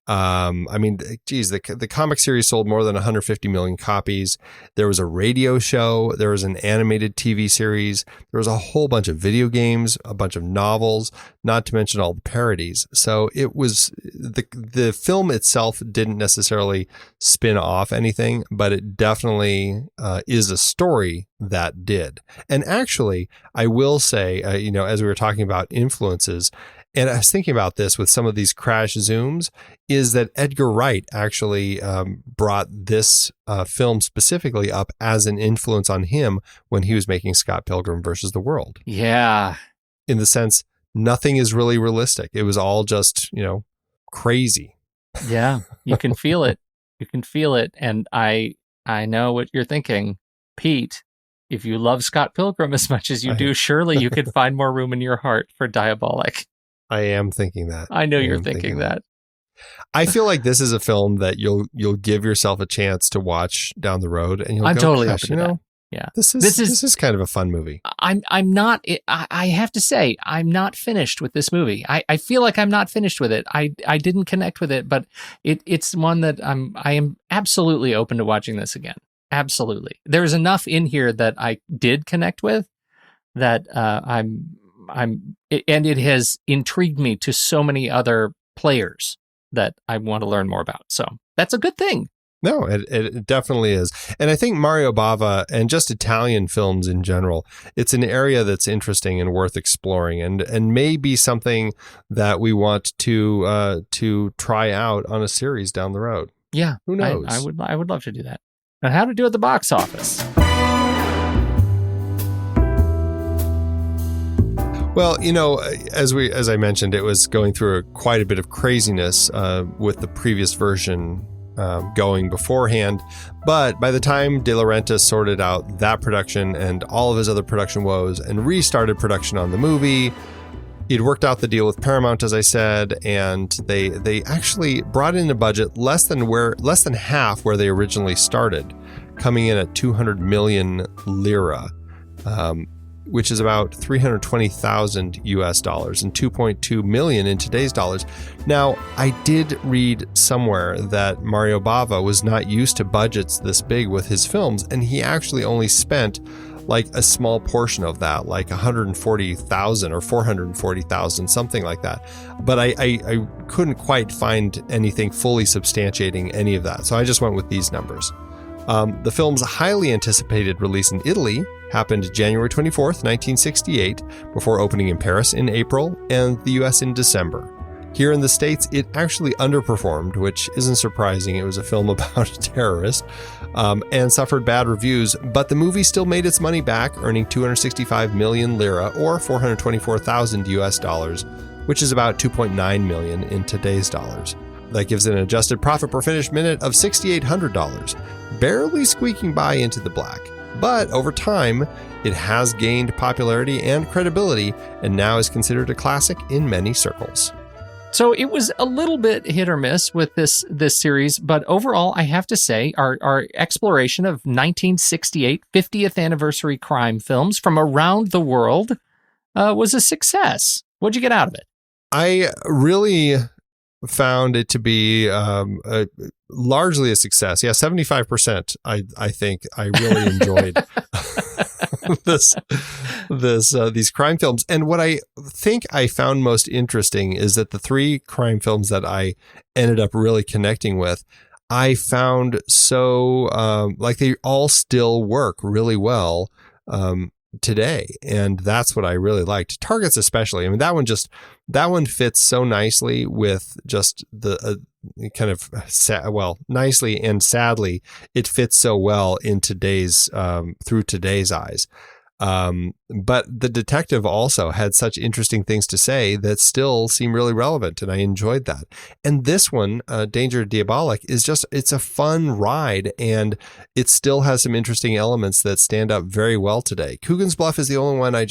The comic series sold more than 150 million copies. There was a radio show. There was an animated TV series. There was a whole bunch of video games, a bunch of novels, not to mention all the parodies. So it was the film itself didn't necessarily spin off anything, but it definitely is a story that did. And actually, I will say, as we were talking about influences, and I was thinking about this with some of these crash zooms, is that Edgar Wright actually brought this film specifically up as an influence on him when he was making Scott Pilgrim versus the World. Yeah. In the sense, nothing is really realistic. It was all just, crazy. Yeah, you can feel it. You can feel it. And I know what you're thinking, Pete. If you love Scott Pilgrim as much as you do, surely you could find more room in your heart for Diabolik. I am thinking that. I know you're thinking that. I feel like this is a film that you'll give yourself a chance to watch down the road, and you'll I'm go, totally gosh, open to that. Yeah, this is kind of a fun movie. I'm not. I have to say, I'm not finished with this movie. I feel like I'm not finished with it. I didn't connect with it, but it's one that I am absolutely open to watching this again. Absolutely, there's enough in here that I did connect with that and it has intrigued me to so many other players that I want to learn more about. So that's a good thing. No, it definitely is. And I think Mario Bava and just Italian films in general, it's an area that's interesting and worth exploring and may be something that we want to try out on a series down the road. Yeah. Who knows? I would love to do that. And how to do at the box office. Well, as I mentioned, it was going through quite a bit of craziness with the previous version going beforehand. But by the time De Laurentiis sorted out that production and all of his other production woes and restarted production on the movie, he'd worked out the deal with Paramount, as I said, and they actually brought in a budget less than half where they originally started, coming in at 200 million lira. Which is about 320,000 US dollars and 2.2 million in today's dollars. Now, I did read somewhere that Mario Bava was not used to budgets this big with his films, and he actually only spent like a small portion of that, like 140,000 or 440,000, something like that. But I couldn't quite find anything fully substantiating any of that. So I just went with these numbers. The film's highly anticipated release in Italy happened January 24th, 1968, before opening in Paris in April and the US in December. Here in the States, it actually underperformed, which isn't surprising. It was a film about a terrorist and suffered bad reviews, but the movie still made its money back, earning 265 million lira or 424,000 US dollars, which is about 2.9 million in today's dollars. That gives it an adjusted profit per finished minute of $6,800, barely squeaking by into the black. But over time, it has gained popularity and credibility and now is considered a classic in many circles. So it was a little bit hit or miss with this series, but overall, I have to say, our exploration of 1968 50th anniversary crime films from around the world was a success. What'd you get out of it? I really found it to be largely a success. Yeah, 75%. I think I really enjoyed these crime films. And what I think I found most interesting is that the 3 crime films that I ended up really connecting with, I found so like they all still work really well today. And that's what I really liked. Targets especially. I mean, that one fits so nicely with just the kind of nicely and sadly, it fits so well in today's through today's eyes. But the detective also had such interesting things to say that still seem really relevant, and I enjoyed that. And this one, Danger Diabolik, it's a fun ride, and it still has some interesting elements that stand up very well today. Coogan's Bluff is the only one I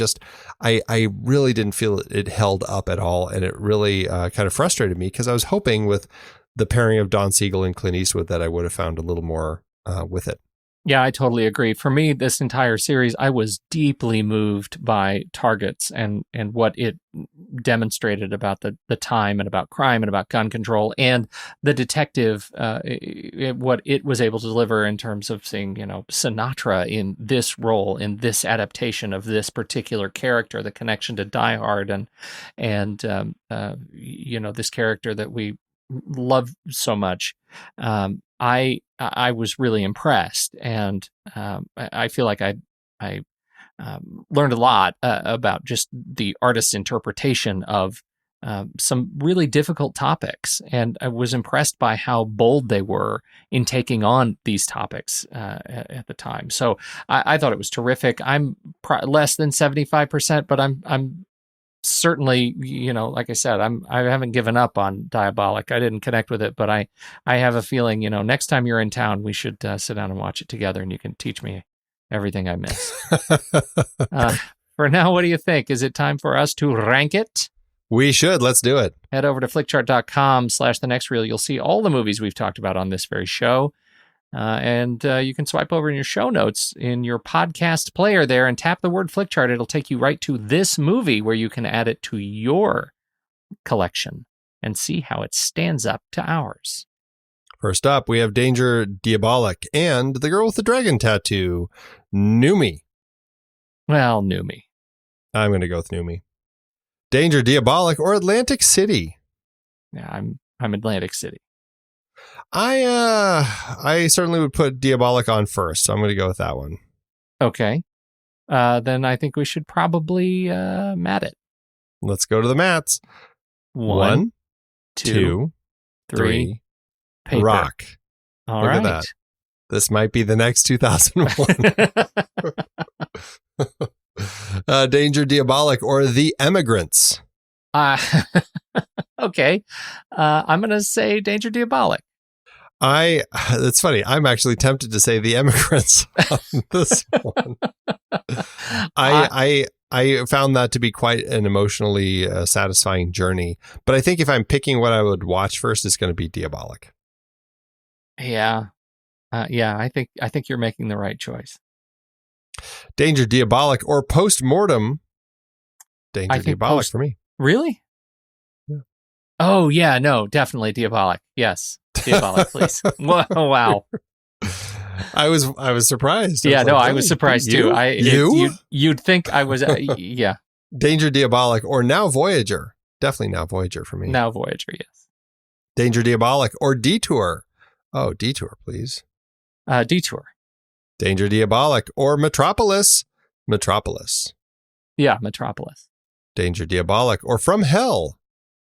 really didn't feel it held up at all, and it really kind of frustrated me because I was hoping with the pairing of Don Siegel and Clint Eastwood that I would have found a little more with it. Yeah, I totally agree. For me, this entire series, I was deeply moved by Targets and what it demonstrated about the time and about crime and about gun control, and the detective, what it was able to deliver in terms of seeing, Sinatra in this role, in this adaptation of this particular character, the connection to Die Hard and this character that we love so much. I was really impressed, and I feel like I learned a lot about just the artist's interpretation of some really difficult topics, and I was impressed by how bold they were in taking on these topics at the time. So I thought it was terrific. I'm less than 75%, but I'm certainly, like I said, I haven't given up on Diabolik. I didn't connect with it, but I have a feeling, next time you're in town, we should sit down and watch it together, and you can teach me everything I missed. For now, what do you think? Is it time for us to rank it? We should. Let's do it. Head over to flickchart.com/thenextreel. You'll see all the movies we've talked about on this very show. And you can swipe over in your show notes in your podcast player there and tap the word Flickchart. It'll take you right to this movie where you can add it to your collection and see how it stands up to ours. First up, we have Danger Diabolik and The Girl with the Dragon Tattoo, Numi. Well, Numi. I'm going to go with Numi. Danger Diabolik or Atlantic City? Yeah, I'm Atlantic City. I certainly would put Diabolik on first, so I'm going to go with that one. Okay. Then I think we should probably mat it. Let's go to the mats. 1, 2, 3. Paper. Rock. All Look right. at that. This might be the next 2001. Danger Diabolik or The Emigrants? Okay. I'm going to say Danger Diabolik. It's funny. I'm actually tempted to say The Emigrants on this one. I found that to be quite an emotionally satisfying journey. But I think if I'm picking what I would watch first, it's going to be Diabolik. Yeah. I think you're making the right choice. Danger Diabolik or Postmortem? Danger Diabolik for me. Really? Yeah. Oh, yeah. No, definitely Diabolik. Yes. Diabolik, please. Wow. I was surprised. I was surprised too. You'd think I was, yeah. Danger Diabolik or Now Voyager? Definitely Now Voyager for me. Now Voyager, yes. Danger Diabolik or Detour? Oh, Detour, please. Detour. Danger Diabolik or Metropolis? Metropolis. Yeah, Metropolis. Danger Diabolik or From Hell?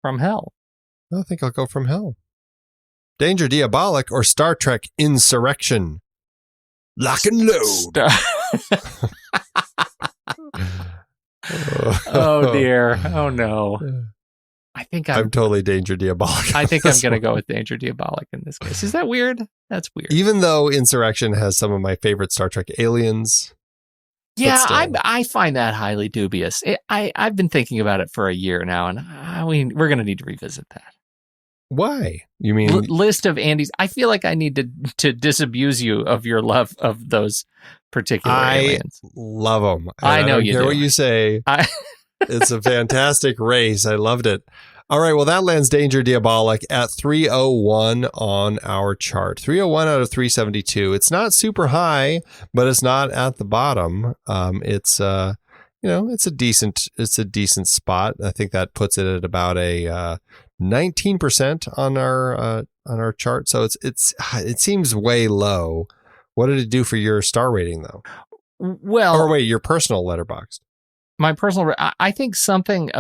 From Hell. I think I'll go From Hell. Danger Diabolik or Star Trek Insurrection? Lock and load. Oh dear. Oh no. I think I'm totally Danger Diabolik. I think I'm going to go with Danger Diabolik in this case. Is that weird? That's weird. Even though Insurrection has some of my favorite Star Trek aliens. Yeah, I find that highly dubious. I've been thinking about it for a year now, and we're going to need to revisit that. Why? You mean list of Andy's? I feel like I need to disabuse you of your love of those particular aliens. I love them. I know you do. I don't care do. what you say. It's a fantastic race. I loved it. All right, well, that lands Danger Diabolik at 301 on our chart. 301 out of 372. It's not super high, but it's not at the bottom. It's it's a decent spot. I think that puts it at about a 19% on our chart. So it seems way low. What did it do for your star rating though? Well, or wait, your personal Letterboxd. My personal, I think something,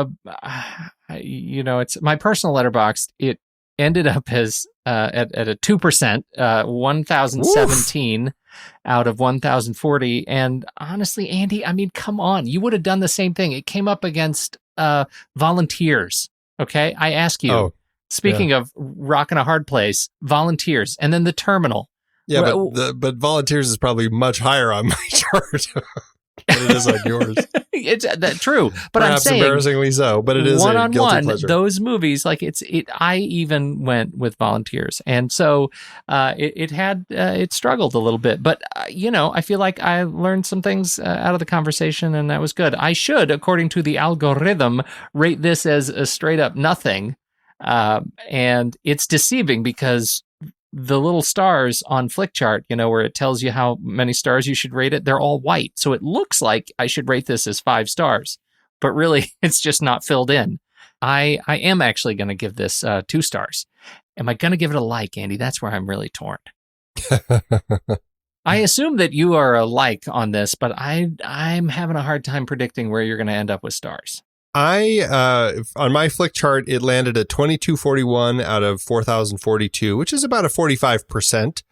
it's my personal Letterboxd. It ended up as at a 2%, 1,017 out of 1,040. And honestly, Andy, I mean, come on, you would have done the same thing. It came up against Volunteers. Okay, I ask you. Speaking of rocking a hard place, Volunteers, and then The Terminal. Yeah, but Volunteers is probably much higher on my chart. Than it is on yours. It's true, but perhaps I'm saying embarrassingly so. But it is a guilty pleasure. Those movies, like I even went with Volunteers, and so it struggled a little bit. But I feel like I learned some things out of the conversation, and that was good. I should, according to the algorithm, rate this as a straight up nothing, and it's deceiving because the little stars on Flickchart, where it tells you how many stars you should rate it, they're all white. So it looks like I should rate this as 5 stars, but really it's just not filled in. I am actually going to give this 2 stars. Am I going to give it a like, Andy? That's where I'm really torn. I assume that you are a like on this, but I'm having a hard time predicting where you're going to end up with stars. On my flick chart, it landed at 2241 out of 4,042, which is about a 45%,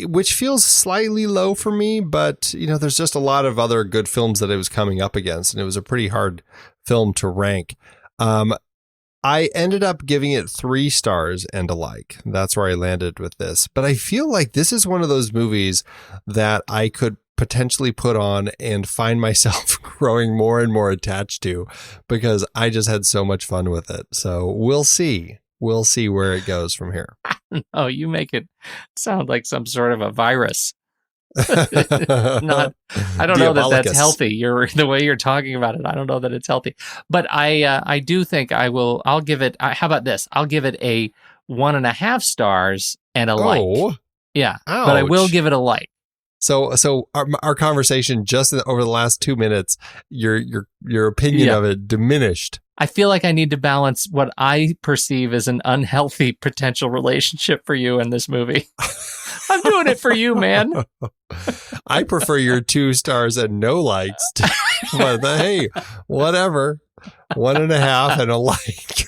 which feels slightly low for me. But, there's just a lot of other good films that it was coming up against, and it was a pretty hard film to rank. I ended up giving it 3 stars and a like. That's where I landed with this. But I feel like this is one of those movies that I could potentially put on and find myself growing more and more attached to because I just had so much fun with it. So we'll see. We'll see where it goes from here. Oh, you make it sound like some sort of a virus. I don't know that that's healthy. The way you're talking about it, I don't know that it's healthy. But I do think I'll give it, how about this? I'll give it a 1.5 stars and a like. Yeah. Ouch. But I will give it a like. So our conversation just over the last 2 minutes, your opinion of it diminished. I feel like I need to balance what I perceive as an unhealthy potential relationship for you in this movie. I'm doing it for you, man. I prefer your 2 stars and no likes. But hey, whatever. 1.5 and a like.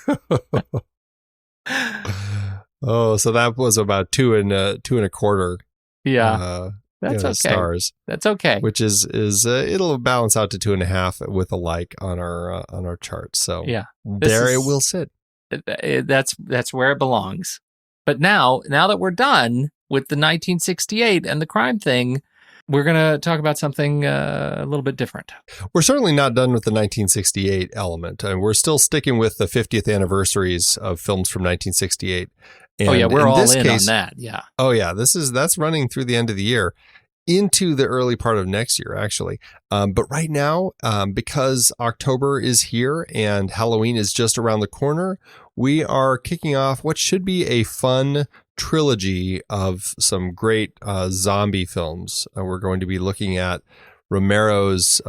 So that was about 2 and 2.25. Yeah. That's okay. Stars. That's okay. Which is it'll balance out to 2.5 with a like on our chart. So yeah, it will sit. That's where it belongs. But now that we're done with the 1968 and the crime thing, we're going to talk about something a little bit different. We're certainly not done with the 1968 element. We're still sticking with the 50th anniversaries of films from 1968. And we're all in on that. Yeah. Oh yeah, that's running through the end of the year into the early part of next year, actually. But right now, because October is here and Halloween is just around the corner, we are kicking off what should be a fun trilogy of some great zombie films. We're going to be looking at Romero's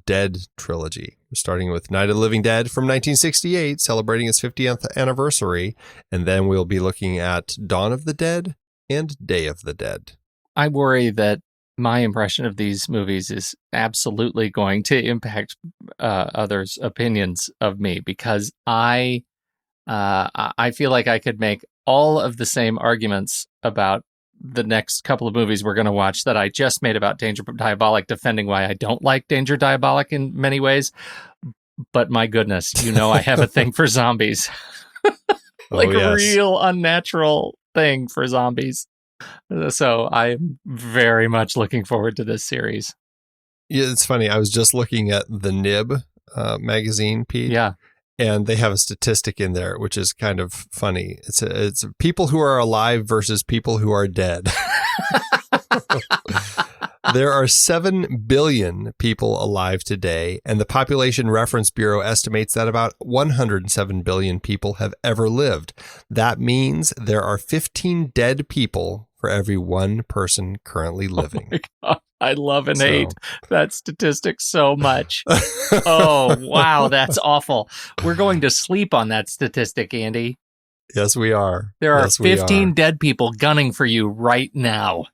Dead trilogy. We're starting with Night of the Living Dead from 1968, celebrating its 50th anniversary. And then we'll be looking at Dawn of the Dead and Day of the Dead. I worry that my impression of these movies is absolutely going to impact others' opinions of me because I feel like I could make all of the same arguments about the next couple of movies we're going to watch that I just made about Danger Diabolik, defending why I don't like Danger Diabolik in many ways. But my goodness, I have a thing for zombies. A real unnatural thing for zombies. So I'm very much looking forward to this series. Yeah, it's funny. I was just looking at the Nib magazine, Pete. Yeah. And they have a statistic in there, which is kind of funny. It's people who are alive versus people who are dead. There are 7 billion people alive today, and the Population Reference Bureau estimates that about 107 billion people have ever lived. That means there are 15 dead people for every one person currently living. Oh my God. I love and hate that statistic so much. Oh, wow, that's awful. We're going to sleep on that statistic, Andy. Yes, we are. There are Yes, 15 dead people gunning for you right now.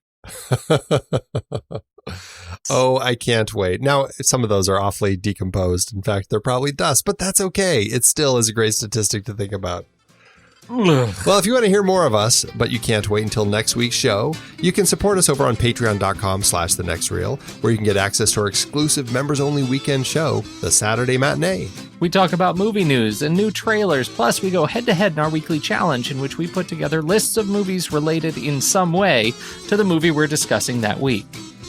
Oh, I can't wait. Now, some of those are awfully decomposed. In fact, they're probably dust, but that's okay. It still is a great statistic to think about. Well, if you want to hear more of us, but you can't wait until next week's show, you can support us over on patreon.com/thenextreel, where you can get access to our exclusive members-only weekend show, The Saturday Matinee. We talk about movie news and new trailers, plus we go head-to-head in our weekly challenge, in which we put together lists of movies related in some way to the movie we're discussing that week.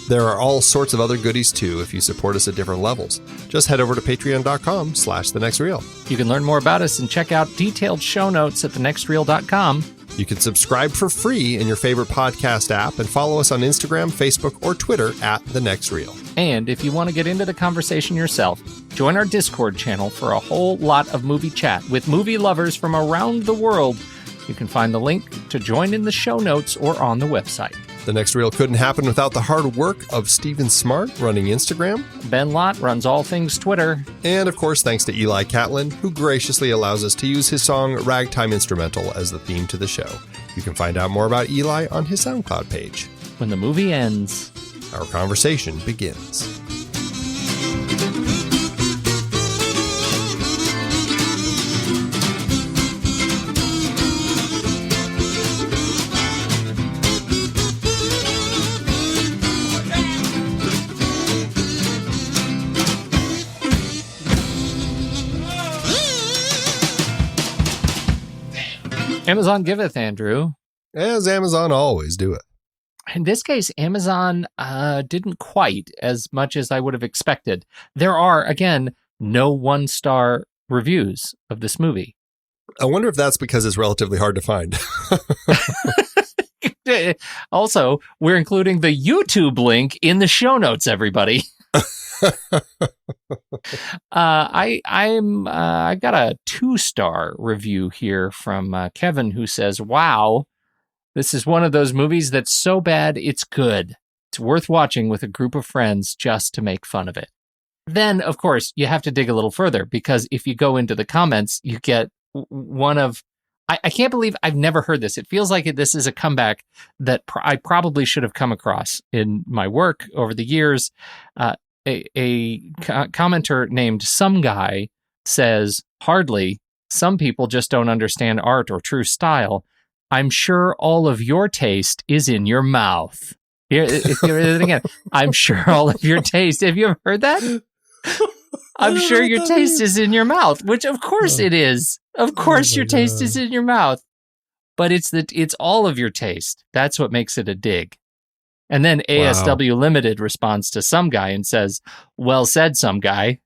There are all sorts of other goodies, too, if you support us at different levels. Just head over to patreon.com/thenextreel. You can learn more about us and check out detailed show notes at thenextreel.com. You can subscribe for free in your favorite podcast app and follow us on Instagram, Facebook, or Twitter at The Next Reel. And if you want to get into the conversation yourself, join our Discord channel for a whole lot of movie chat with movie lovers from around the world. You can find the link to join in the show notes or on the website. The Next Reel couldn't happen without the hard work of Stephen Smart running Instagram. Ben Lott runs all things Twitter. And of course, thanks to Eli Catlin, who graciously allows us to use his song Ragtime Instrumental as the theme to the show. You can find out more about Eli on his SoundCloud page. When the movie ends, our conversation begins. Amazon giveth, Andrew. As Amazon always do it. In this case, Amazon didn't quite as much as I would have expected. There are, again, no 1-star reviews of this movie. I wonder if that's because it's relatively hard to find. Also, we're including the YouTube link in the show notes, everybody. I've got a 2-star review here from Kevin, who says, "Wow, this is one of those movies that's so bad it's good. It's worth watching with a group of friends just to make fun of it." Then, of course, you have to dig a little further, because if you go into the comments, you get one of... I can't believe I've never heard this. It feels like this is a comeback that I probably should have come across in my work over the years. A commenter named Some Guy says, "Hardly. Some people just don't understand art or true style. I'm sure all of your taste is in your mouth." Here, if you hear it again, "I'm sure all of your taste." Have you ever heard that? "I'm sure your taste is in your mouth," which of course it is. Of course your taste is in your mouth. But it's all of your taste. That's what makes it a dig. And then ASW Limited responds to Some Guy and says, "Well said, Some Guy,"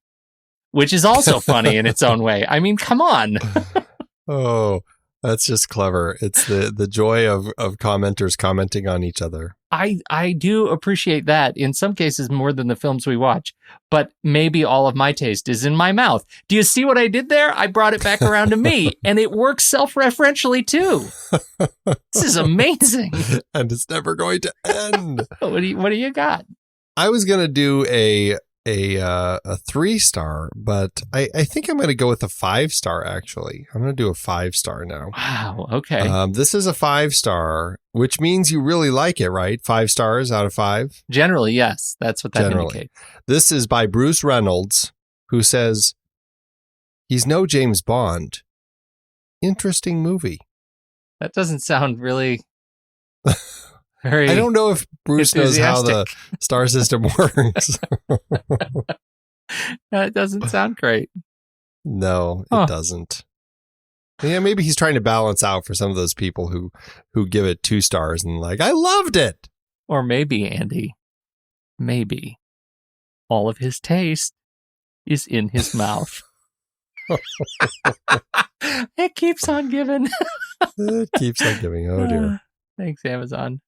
which is also funny in its own way. I mean, come on. Oh, that's just clever. It's the joy of commenters commenting on each other. I do appreciate that in some cases more than the films we watch, but maybe all of my taste is in my mouth. Do you see what I did there? I brought it back around to me, and it works self-referentially too. This is amazing. And it's never going to end. What do you got? I was going to do a 3-star, but I think I'm going to go with a 5-star, actually. I'm going to do a 5-star now. Wow, okay. This is a 5-star, which means you really like it, right? 5 stars out of 5? Generally, yes. That's what that indicates. This is by Bruce Reynolds, who says, "He's no James Bond. Interesting movie." That doesn't sound really... very I don't know if Bruce knows how the star system works. That doesn't sound great. No, it doesn't. Yeah, maybe he's trying to balance out for some of those people who give it 2 stars and like, "I loved it." Or maybe, Andy, maybe all of his taste is in his mouth. It keeps on giving. It keeps on giving. Oh, dear. Thanks, Amazon.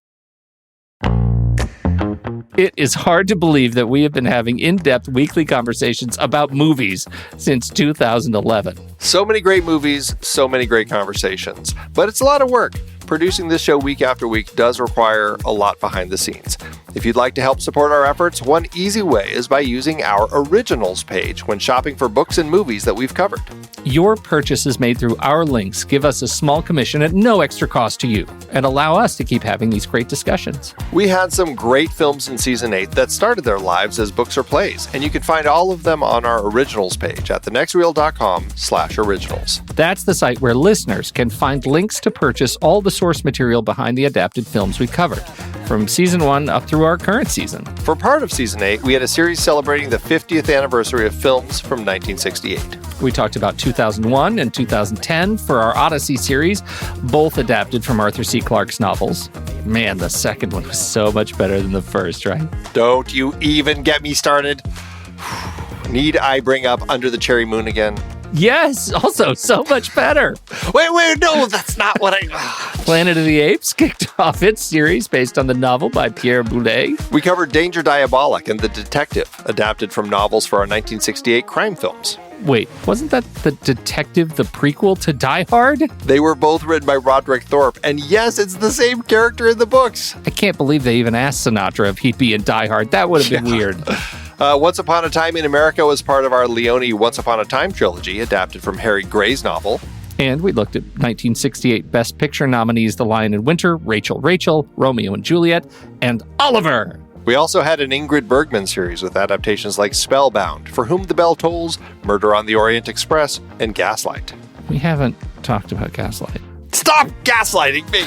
It is hard to believe that we have been having in-depth weekly conversations about movies since 2011. So many great movies, so many great conversations. But it's a lot of work. Producing this show week after week does require a lot behind the scenes. If you'd like to help support our efforts, one easy way is by using our Originals page when shopping for books and movies that we've covered. Your purchases made through our links give us a small commission at no extra cost to you and allow us to keep having these great discussions. We had some great films in Season 8 that started their lives as books or plays, and you can find all of them on our Originals page at thenextreel.com/originals. That's the site where listeners can find links to purchase all the source material behind the adapted films we covered, from Season 1 up through our current season. For part of Season 8, we had a series celebrating the 50th anniversary of films from 1968. We talked about 2001 and 2010 for our Odyssey series, both adapted from Arthur C. Clarke's novels. Man, the second one was so much better than the first, right? Don't you even get me started. Need I bring up Under the Cherry Moon again? Yes, also so much better. Wait, no, that's not what I... Planet of the Apes kicked off its series based on the novel by Pierre Boulet. We covered Danger Diabolik and The Detective, adapted from novels for our 1968 crime films. Wait, wasn't that The Detective the prequel to Die Hard? They were both written by Roderick Thorpe, and yes, it's the same character in the books. I can't believe they even asked Sinatra if he'd be in Die Hard. That would have been weird. Once Upon a Time in America was part of our Leone Once Upon a Time trilogy, adapted from Harry Gray's novel. And we looked at 1968 Best Picture nominees The Lion in Winter, Rachel, Romeo and Juliet, and Oliver! We also had an Ingrid Bergman series with adaptations like Spellbound, For Whom the Bell Tolls, Murder on the Orient Express, and Gaslight. We haven't talked about Gaslight. Stop gaslighting me!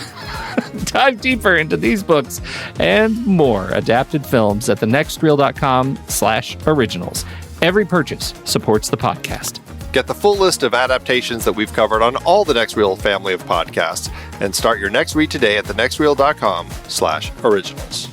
Dive deeper into these books and more adapted films at thenextreel.com/originals. Every purchase supports the podcast. Get the full list of adaptations that we've covered on all the Next Reel family of podcasts and start your next read today at thenextreel.com/originals.